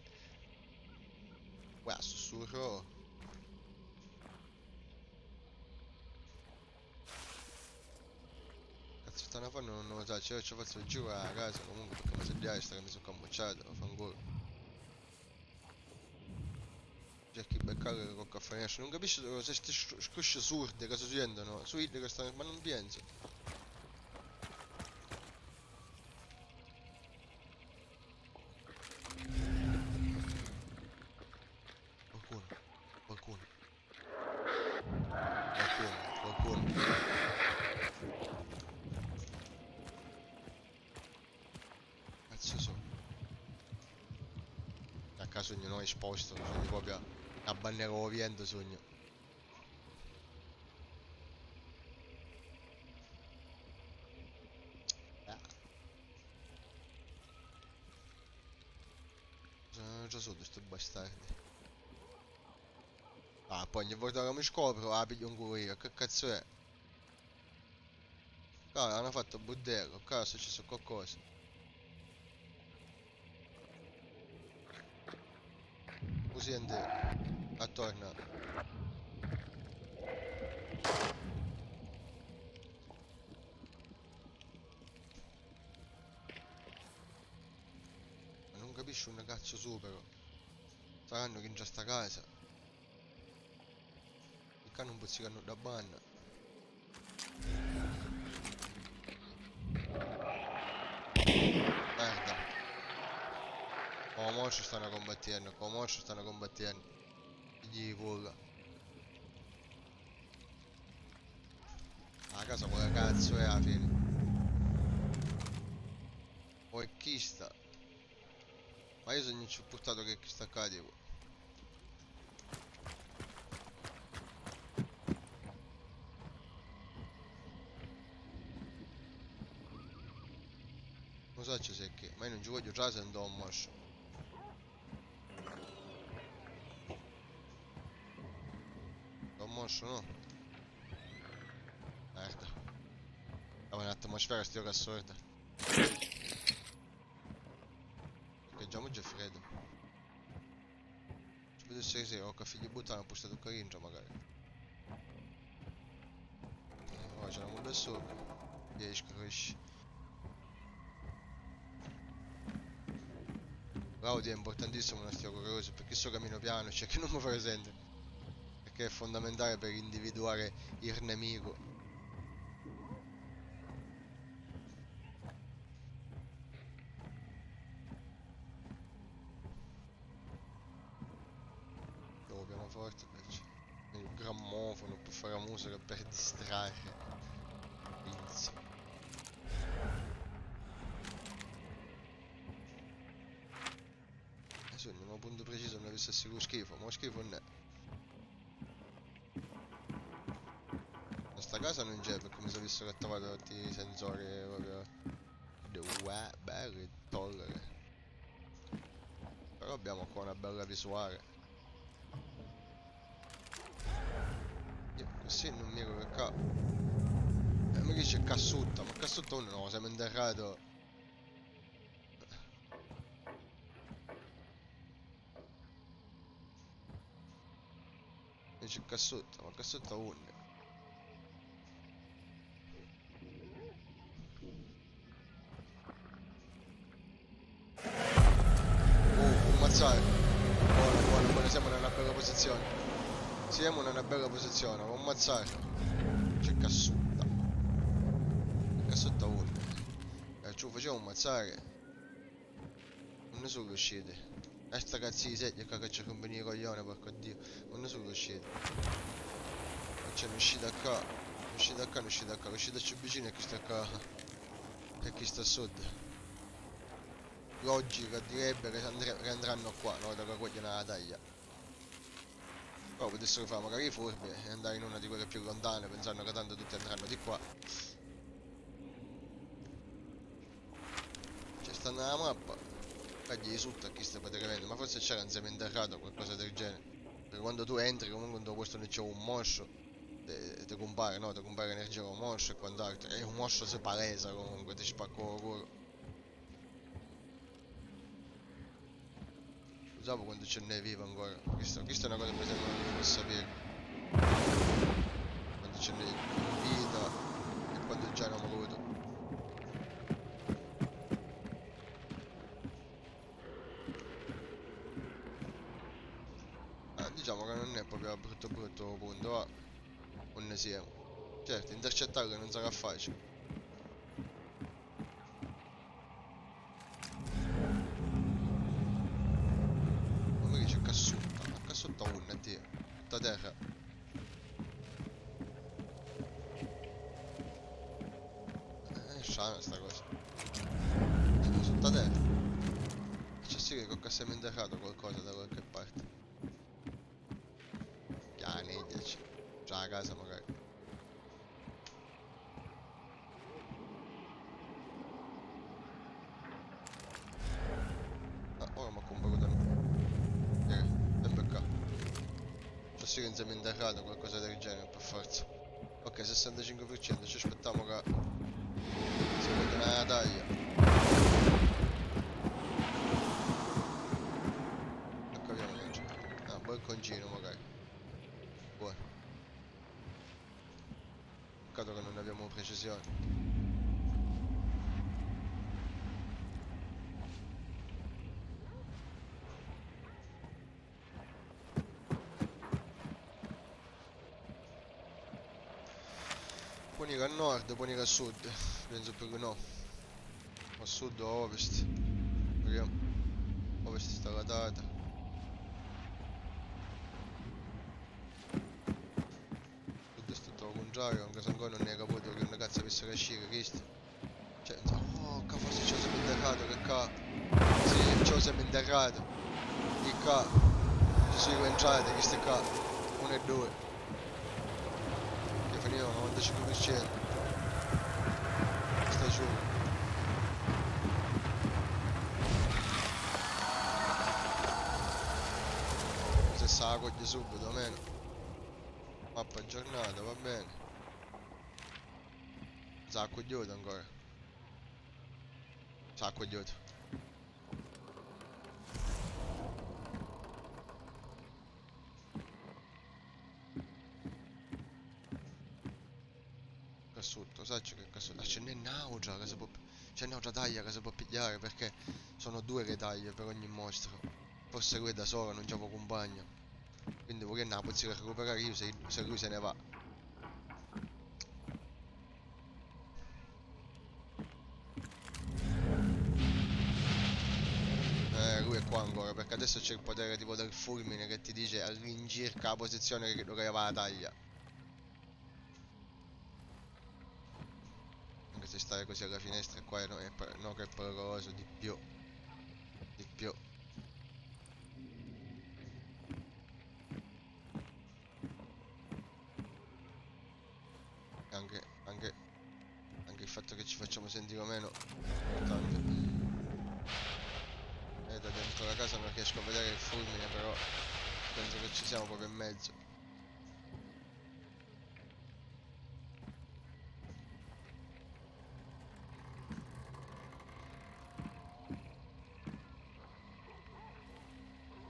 Guarda, sussurro. Cazzo stanno a fare non lo so, ci faccio il giro a casa comunque perché mi sa di che mi sono cambucciato, fanculo. Cerchi di beccare col caffè, non capisci se queste scrusce surde che succedono, su idee che stanno, ma non penso. Qualcuno, qualcuno, qualcuno. Cazzo so. A caso non è esposto, sogno proprio a bandiera vento sogno. Sono già sotto sti bastardi. Ah, poi ogni volta che mi scopro, ah, piglio un culo io, che cazzo è? Qua hanno fatto budello, qua è successo qualcosa. Così andiamo, attorno. Ma non capisci un cazzo su però. Saranno che in già sta casa. Il cane non puzzicano da banna. Merda. Come morci stanno combattendo, come morci stanno combattendo. Gli vola. La casa come cazzo è alla fine. Poi chi sta? Ma io sono ci ho portato che chi sta qua tipo. Non so se è che, ma io non ci voglio già se andò a morso. Andò a morso no? Merda. Stava un'atmosfera sti ora assurda. Che già oggi è freddo. Ci può essere che se ho caffè di buttare un posto di caringia magari. Ora c'è una bel sopra. 10 cresci. L'audio è importantissimo non stia curioso perché sto cammino piano, cioè che non mi fa presente. Perché è fondamentale per individuare il nemico. Dopo pianoforte invece. Il grammofono per fare musica per distrarre. Inizio. Adesso non ho un punto preciso non avesse sicuro schifo, ma schifo non è. Questa casa non c'è perché mi sono visto che ha trovato tutti i sensori proprio. Belli tollere. Però abbiamo qua una bella visuale. Io così non mi ricordo qua. c'è Cassutta, ma Cassutta uno no, siamo interrato. E c'è Cassutta, ma Cassutta uno. Un mazzare. Buono, buono, buono, siamo in una bella posizione. Siamo in una bella posizione, un mazzare. C'è Cassutta. Cassutta uno. Ci facciamo un mazzare. Non ne sono riusciti. E sta cazzo di sedia che ci combini i coglioni, porco dio. Non ne sono riusciti. Non c'è un'uscita qua. Un'uscita qua, un'uscita qua. L'uscita più vicina è questa qua. E chi sta a sud. Logica direbbe che andranno qua, no? Da qua nella taglia. Però potessero fare magari i furbi e andare in una di quelle più lontane, pensando che tanto tutti andranno di qua. C'è sta nella mappa. Cagli risulta a chi sta praticamente, ma forse c'era un seminterrato o qualcosa del genere. Perché quando tu entri comunque in un posto dove c'è un moscio, ti compare, no? Ti compare energia con un moscio e quant'altro. E un moscio si palesa comunque, ti spacco il culo. Usavo quando ce n'è vivo ancora. Questa è una cosa per esempio che non sapere. Quando ce n'è in vita e quando già non voluto. Diciamo che non è proprio a brutto punto, va. Non ne siamo. Certo, intercettarlo non sarà facile. Ma qui c'è Cassutta. Ma Cassutta 1, Dio. Tutta terra. È strana sta cosa. Tutta terra. C'è sì che cocca sementerrato qualcosa da qualche parte. Pianeggiaci. Già a casa magari. Ah, ora mi ha comprato sempre qua. C'è sì che insieme interrato qualcosa del genere per forza. Ok, 65%, ci aspettiamo che si vede una taglia. Ecco, abbiamo che c'è. Ah, balconcino magari. Buono. Peccato che non abbiamo precisione. Può a nord, può a sud. Penso più che no. A sud o a ovest. Vediamo. Ovest sta la data. Sud è tutto al contrario, anche se ancora non ne hai capito che una cazzo avesse la sciga, Cristo. Cioè, oh, che forse c'ho sempre interrato, che qua. Sì, c'ho sempre interrato. Di qua. Ci sono entrate, queste qua. 1 e 2. Che finivano 95%. Sta giù. Se sa la coglie subito, almeno. Mappa aggiornata, va bene. Sa cogliuto ancora. Sa cogliuto. Cassutto, sai che cassutto? Ah, ce n'è un'altra che si può. C'è un'altra taglia che si può pigliare perché sono 2 le taglie per ogni mostro. Forse lui da solo non c'avevo compagno. Quindi vorrei andare a poter recuperare io se lui se ne va. Lui è qua ancora perché adesso c'è il potere tipo del fulmine che ti dice all'incirca la posizione che dove va la taglia. Anche se stare così alla finestra qua no che è pericoloso, di più. Di più. Anche il fatto che ci facciamo sentire meno importante. Da dentro la casa non riesco a vedere il fulmine, però penso che ci siamo proprio in mezzo.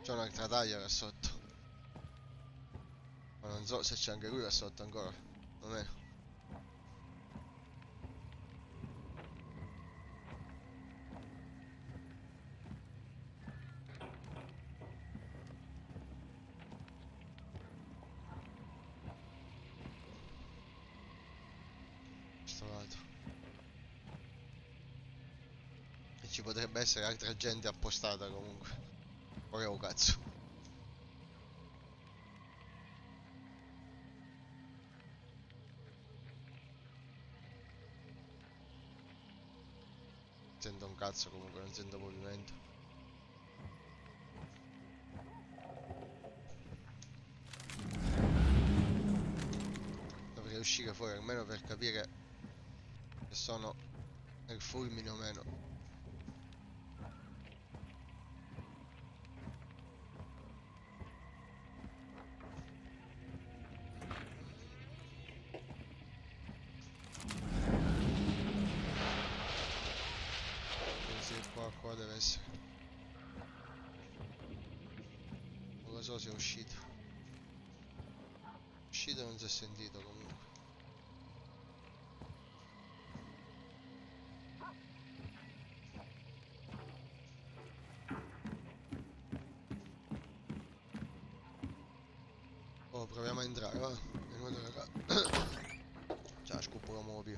C'è un'altra taglia là sotto. Ma non so se c'è anche lui là sotto ancora. O meno. Questo lato. E ci potrebbe essere altra gente appostata comunque. Ora un cazzo. Sento un cazzo comunque, non sento movimento. Dovrei uscire fuori almeno per capire se sono nel fulmine o meno. Sì, qua deve essere. Non lo so se è uscito. Uscito non si è sentito comunque. Oh, proviamo a entrare, va. Venuto raga. Ciao, scopo la muovo più.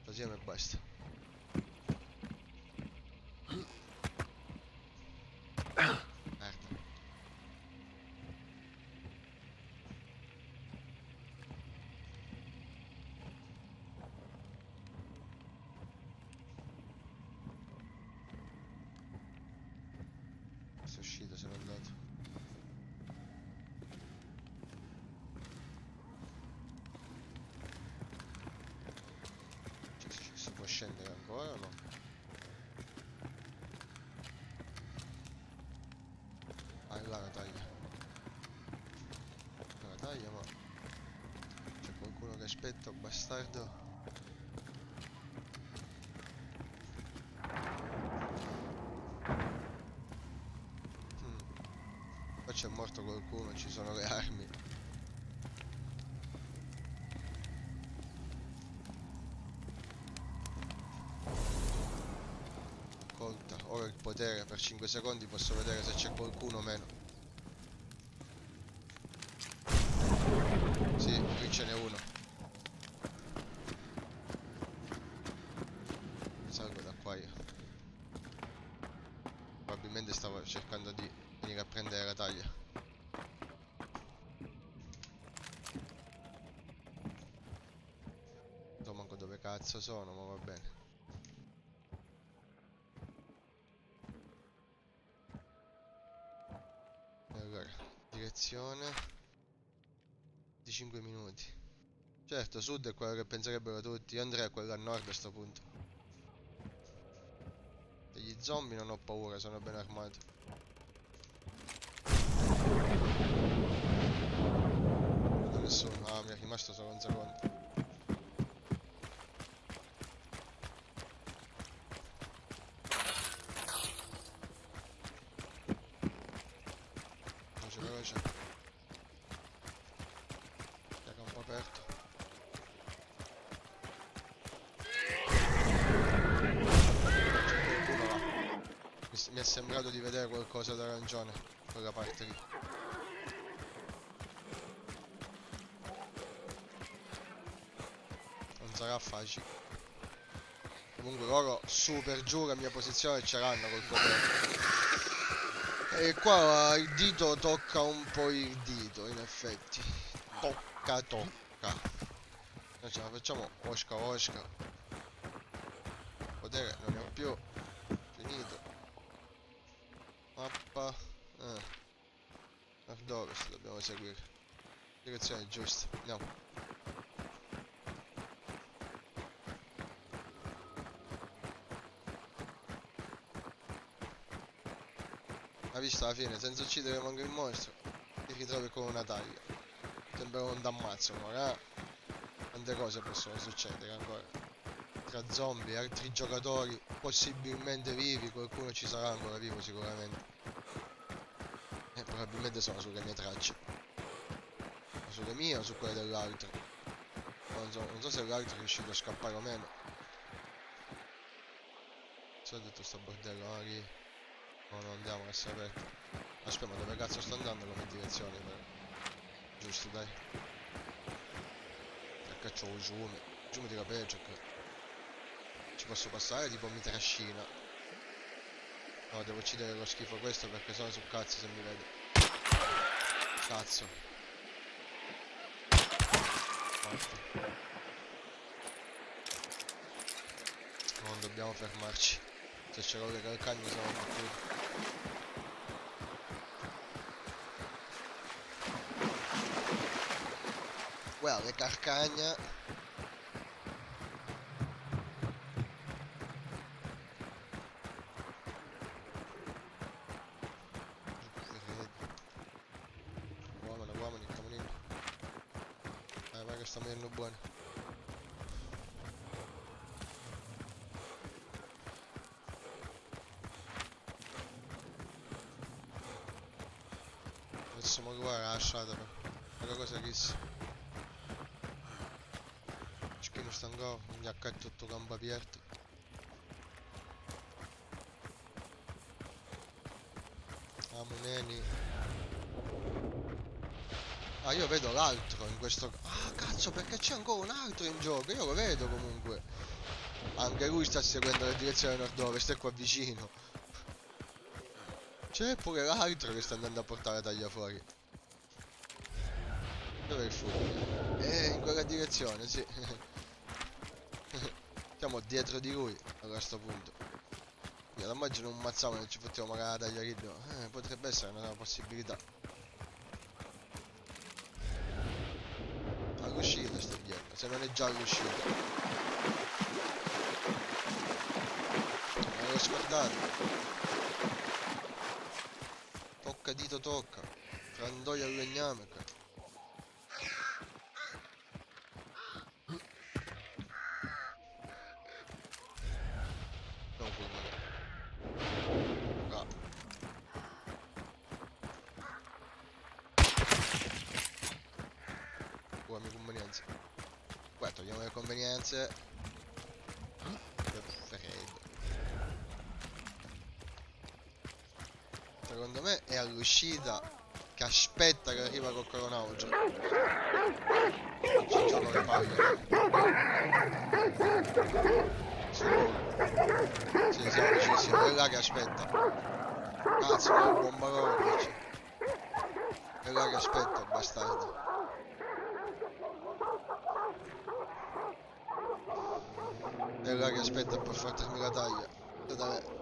Così e basta. Merda. Se è uscito, se n'è andato. Si può scendere ancora o no? Ah, è là la taglia. La taglia, ma c'è qualcuno che aspetta, bastardo. Qua c'è morto qualcuno, ci sono le armi. Colta, ora il potere, per 5 secondi posso vedere se c'è qualcuno o meno. Sì, qui ce n'è uno. Salgo da qua io. Probabilmente stavo cercando di venire a prendere la taglia. Non so manco dove cazzo sono, ma va bene. Allora, direzione di 5 minuti. Certo, sud è quello che penserebbero tutti. Io andrei a quello a nord a sto punto. Degli zombie non ho paura, sono ben armato. Non vedo nessuno. Ah, mi è rimasto solo un secondo. Veloce, veloce. C'è campo aperto. Mi è sembrato di vedere qualcosa d'arancione, quella parte lì. Non sarà facile. Comunque loro super giù la mia posizione ce l'hanno col potere. E qua il dito tocca un po' il dito, in effetti. Tocca. Noi ce la facciamo osca osca. Potere non ne ho più. Finito. Mappa. Nord-ovest dobbiamo seguire. Direzione giusta. Andiamo. Hai visto alla fine, senza uccidere manco il mostro, ti ritrovi con una taglia. Sembra un d'ammazzo, ma quante cose possono succedere ancora. Tra zombie, altri giocatori, possibilmente vivi, qualcuno ci sarà ancora vivo sicuramente. Probabilmente sono sulle mie tracce. O sulle mie o su quelle dell'altro. Non so se l'altro è riuscito a scappare o meno. Cosa ha detto sta bordello? Ah, lì. No, no, andiamo, resta aperto. Aspetta, ma dove cazzo sto andando? Come direzione però? Giusto, dai. Perché c'ho un zoom. Zoom di capello, ci posso passare, tipo mi trascina. No, devo uccidere lo schifo questo perché sono sul cazzo se mi vede. Cazzo. Morto. Non dobbiamo fermarci. Se c'è le calcagna siamo fottuti. Well, le carcagna. Uomini, come in. Vai che sta venendo buono. Adesso mo guarda la strada però. Ma che cosa che sia? Schino stanco, mi ha tutto campo aperto. Amo neni. Ah, io vedo l'altro in questo... Ah, cazzo, perché c'è ancora un altro in gioco? Io lo vedo comunque. Anche lui sta seguendo la direzione nord-ovest, è qua vicino. C'è pure l'altro che sta andando a portare la taglia fuori. Dov'è il fulmine? In quella direzione, sì. Siamo dietro di lui, a questo punto. Io la immagino un mazzavo e ci fottiamo magari la taglia libero. Potrebbe essere una possibilità. All'uscita sto dietro, se non è già all'uscita. Me l'ho scordato. Tocca dito tocca. Frandoia al legname. Non fulmine. Ah. Mi convenienze. Guarda, togliamo le convenienze. Freddo. Secondo me è all'uscita che aspetta che arriva col coronaggio. Ci gioco le palle. Sì, siamo vicini, è là che aspetta. Cazzo, che bomba roba. È là che aspetta, bastardo. È là che aspetta per farmi la taglia. Dai.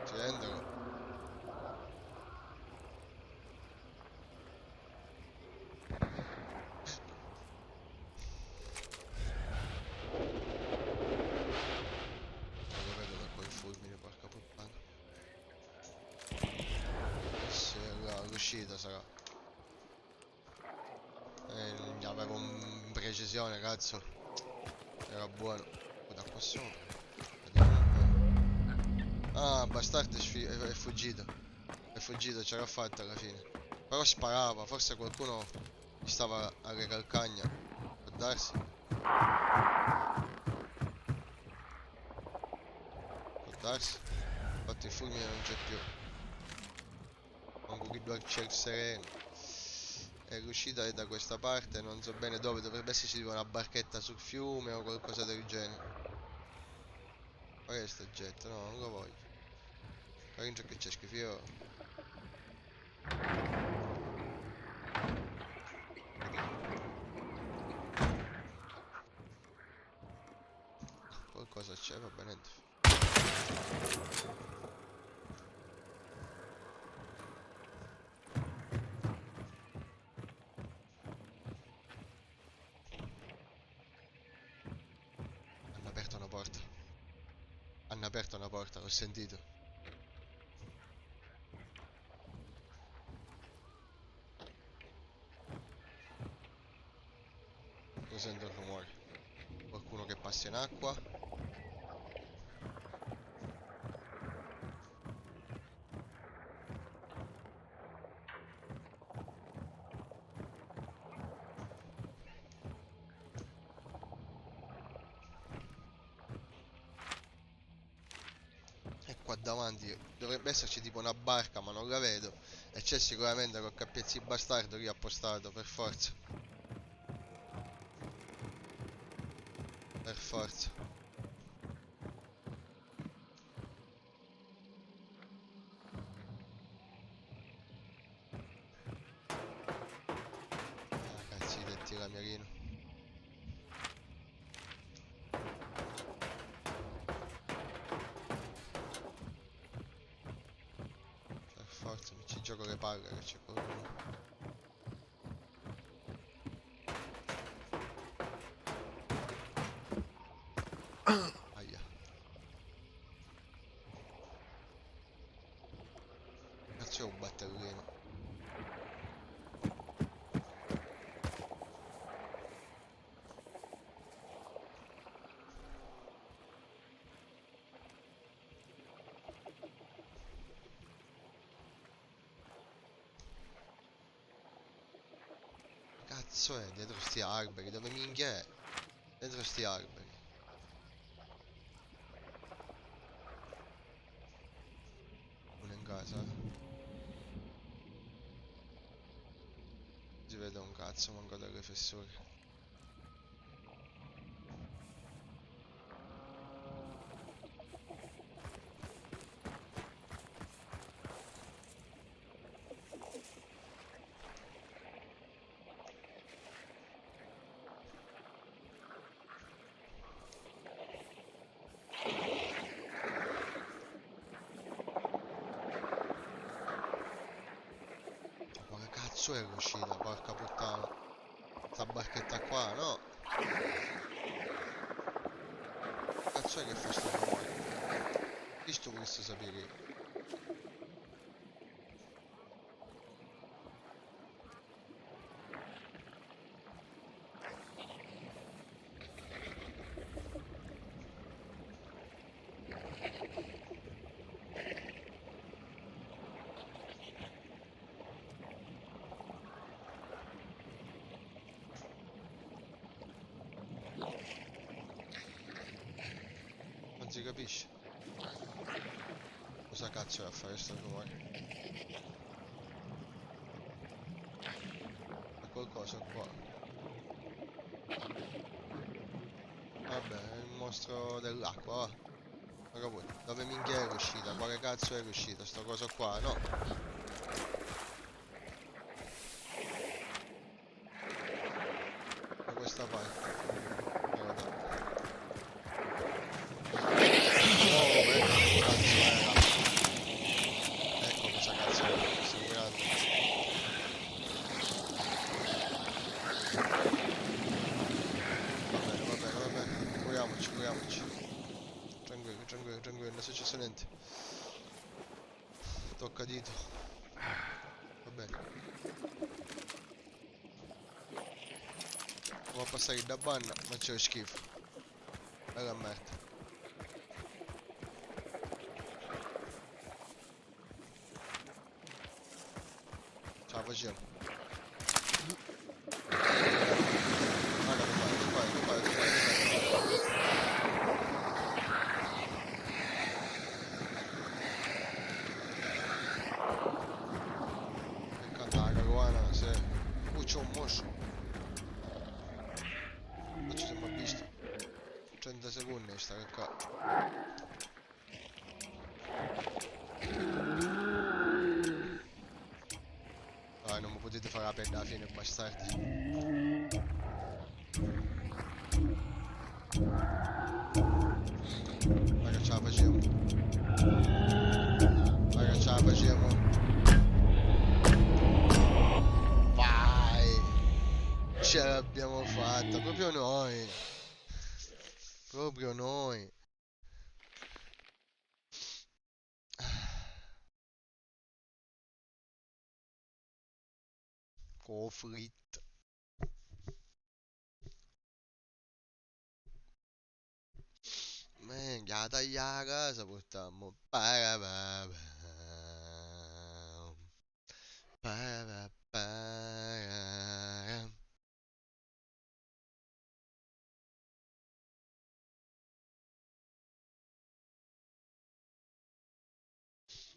Si rendono. Lo vedo da quel fulmine, porca puttana. Sì, là, l'uscita sarà. Avevo precisione, cazzo. Era buono. Da qua sopra. Vediamo un po'. Ah, bastardo è fuggito. È fuggito, ce l'ha fatta alla fine. Però sparava, forse qualcuno gli stava alle calcagna. Può darsi. Può darsi. Infatti il fulmine non c'è più. Manco chi c'è il sereno. E l'uscita è da questa parte, non so bene dove, dovrebbe esserci tipo una barchetta sul fiume o qualcosa del genere. Ma che è sto getto? No, non lo voglio. Guarda che c'è schifo. Qualcosa c'è, va bene. Hanno aperto una porta. Hanno aperto una porta, l'ho sentito. Lo sento il rumore. Qualcuno qualcuno che passa in acqua. E qua davanti dovrebbe esserci tipo una barca, ma non la vedo. E c'è sicuramente col cappiezzi bastardo lì appostato, per forza. Per forza. Ah, cazzi, detti la Mirino. Per forza, mi ci gioco le palle che c'è qualcuno. Aia. Cazzo è un battellino. Cazzo è dietro sti alberi? Dove minchia è? Dietro sti alberi. Uno in casa. Si vede un cazzo, manco dalle fessure. Ma che cazzo è l'uscita? Porca puttana. Sta barchetta qua, no? Cazzo è che fa sto rumore? Visto questo sapere io. Non si capisce. Cosa cazzo è a fare sto rumore? È qualcosa qua. Vabbè, è il mostro dell'acqua, va. Raga voi, dove minchia è l'uscita? Quale cazzo è l'uscita? Sto coso qua, no? Da questa parte. Guarda. Oh, ecco cazzo era. Ecco cosa cazzo era. Sto mirando. Va bene, va bene. Curiamoci, curiamoci. Tranquillo, tranquillo, tranquillo, non è successo niente. Tocca dito. Va bene. Provo a passare da banna, ma c'è schifo. Bella merda. Ce la facciamo. Raga, non fare, non fare, non fare, non fare, non fare. Che canta la caruana, se... c'è un moscio. Non ci siamo visto. 30 secondi sta che qua. Dai, non mi potete fare la penna alla fine, bastardi. Raga, ce la facciamo. Raga, ce la facciamo. Vai! Ce l'abbiamo fatta, proprio noi. Proprio noi. Conflitti. Che taglia a casa portammo. Parapapam. Parapapam.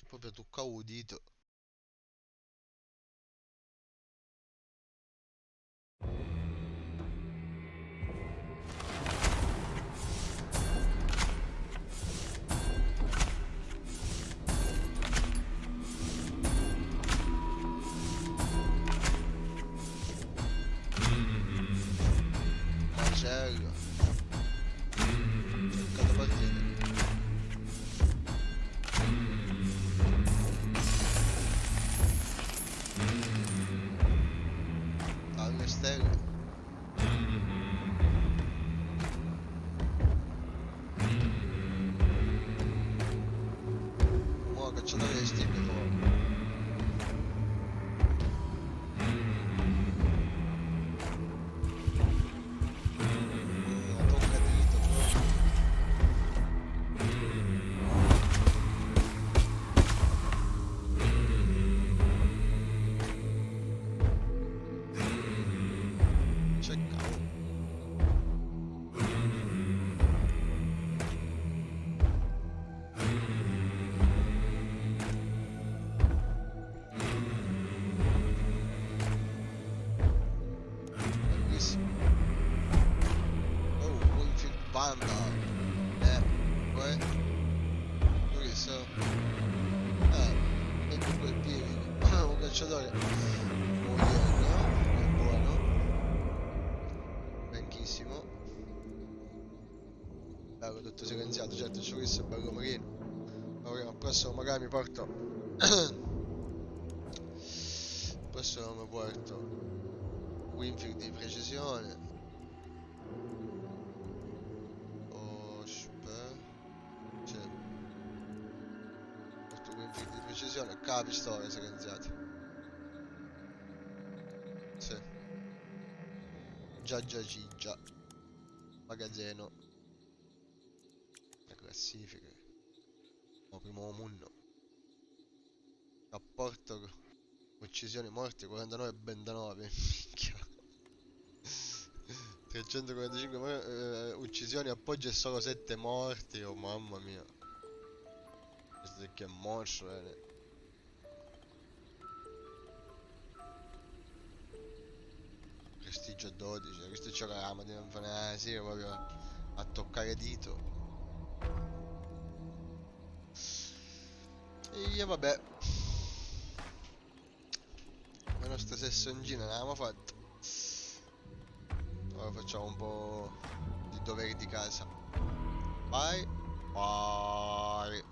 Proprio tocca udito. Macello. Cercato partita. Alle stelle. Mo' cacciatore di Steam però. Una tocca dritto proprio. Check out. Bellissimo. Oh, Winfield Vandal. Poi? Lui so. Ecco quel piede. Un calciatore. Moderno. È buono. Benchissimo. Bello tutto silenziato, certo, c'ho questo è bello marino. Ora al prossimo magari mi porto. Al prossimo mi porto Winfield di precisione. Oh, aspetta. Cioè, porto Winfield di precisione. Capistoria silenziato. Sì. Già Ciggia. Magazzino. Le classifiche. No, primo munno. Rapporto uccisioni morti 49,29. Minchia. 345 uccisioni, appoggio e solo 7 morti. Oh mamma mia. Questo che è morso, Prestigio 12. Questo giocavamo di sì, proprio a toccare dito. E vabbè. La nostra sessioncina l'abbiamo fatta. Ora facciamo un po' di doveri di casa. Bye. Bye.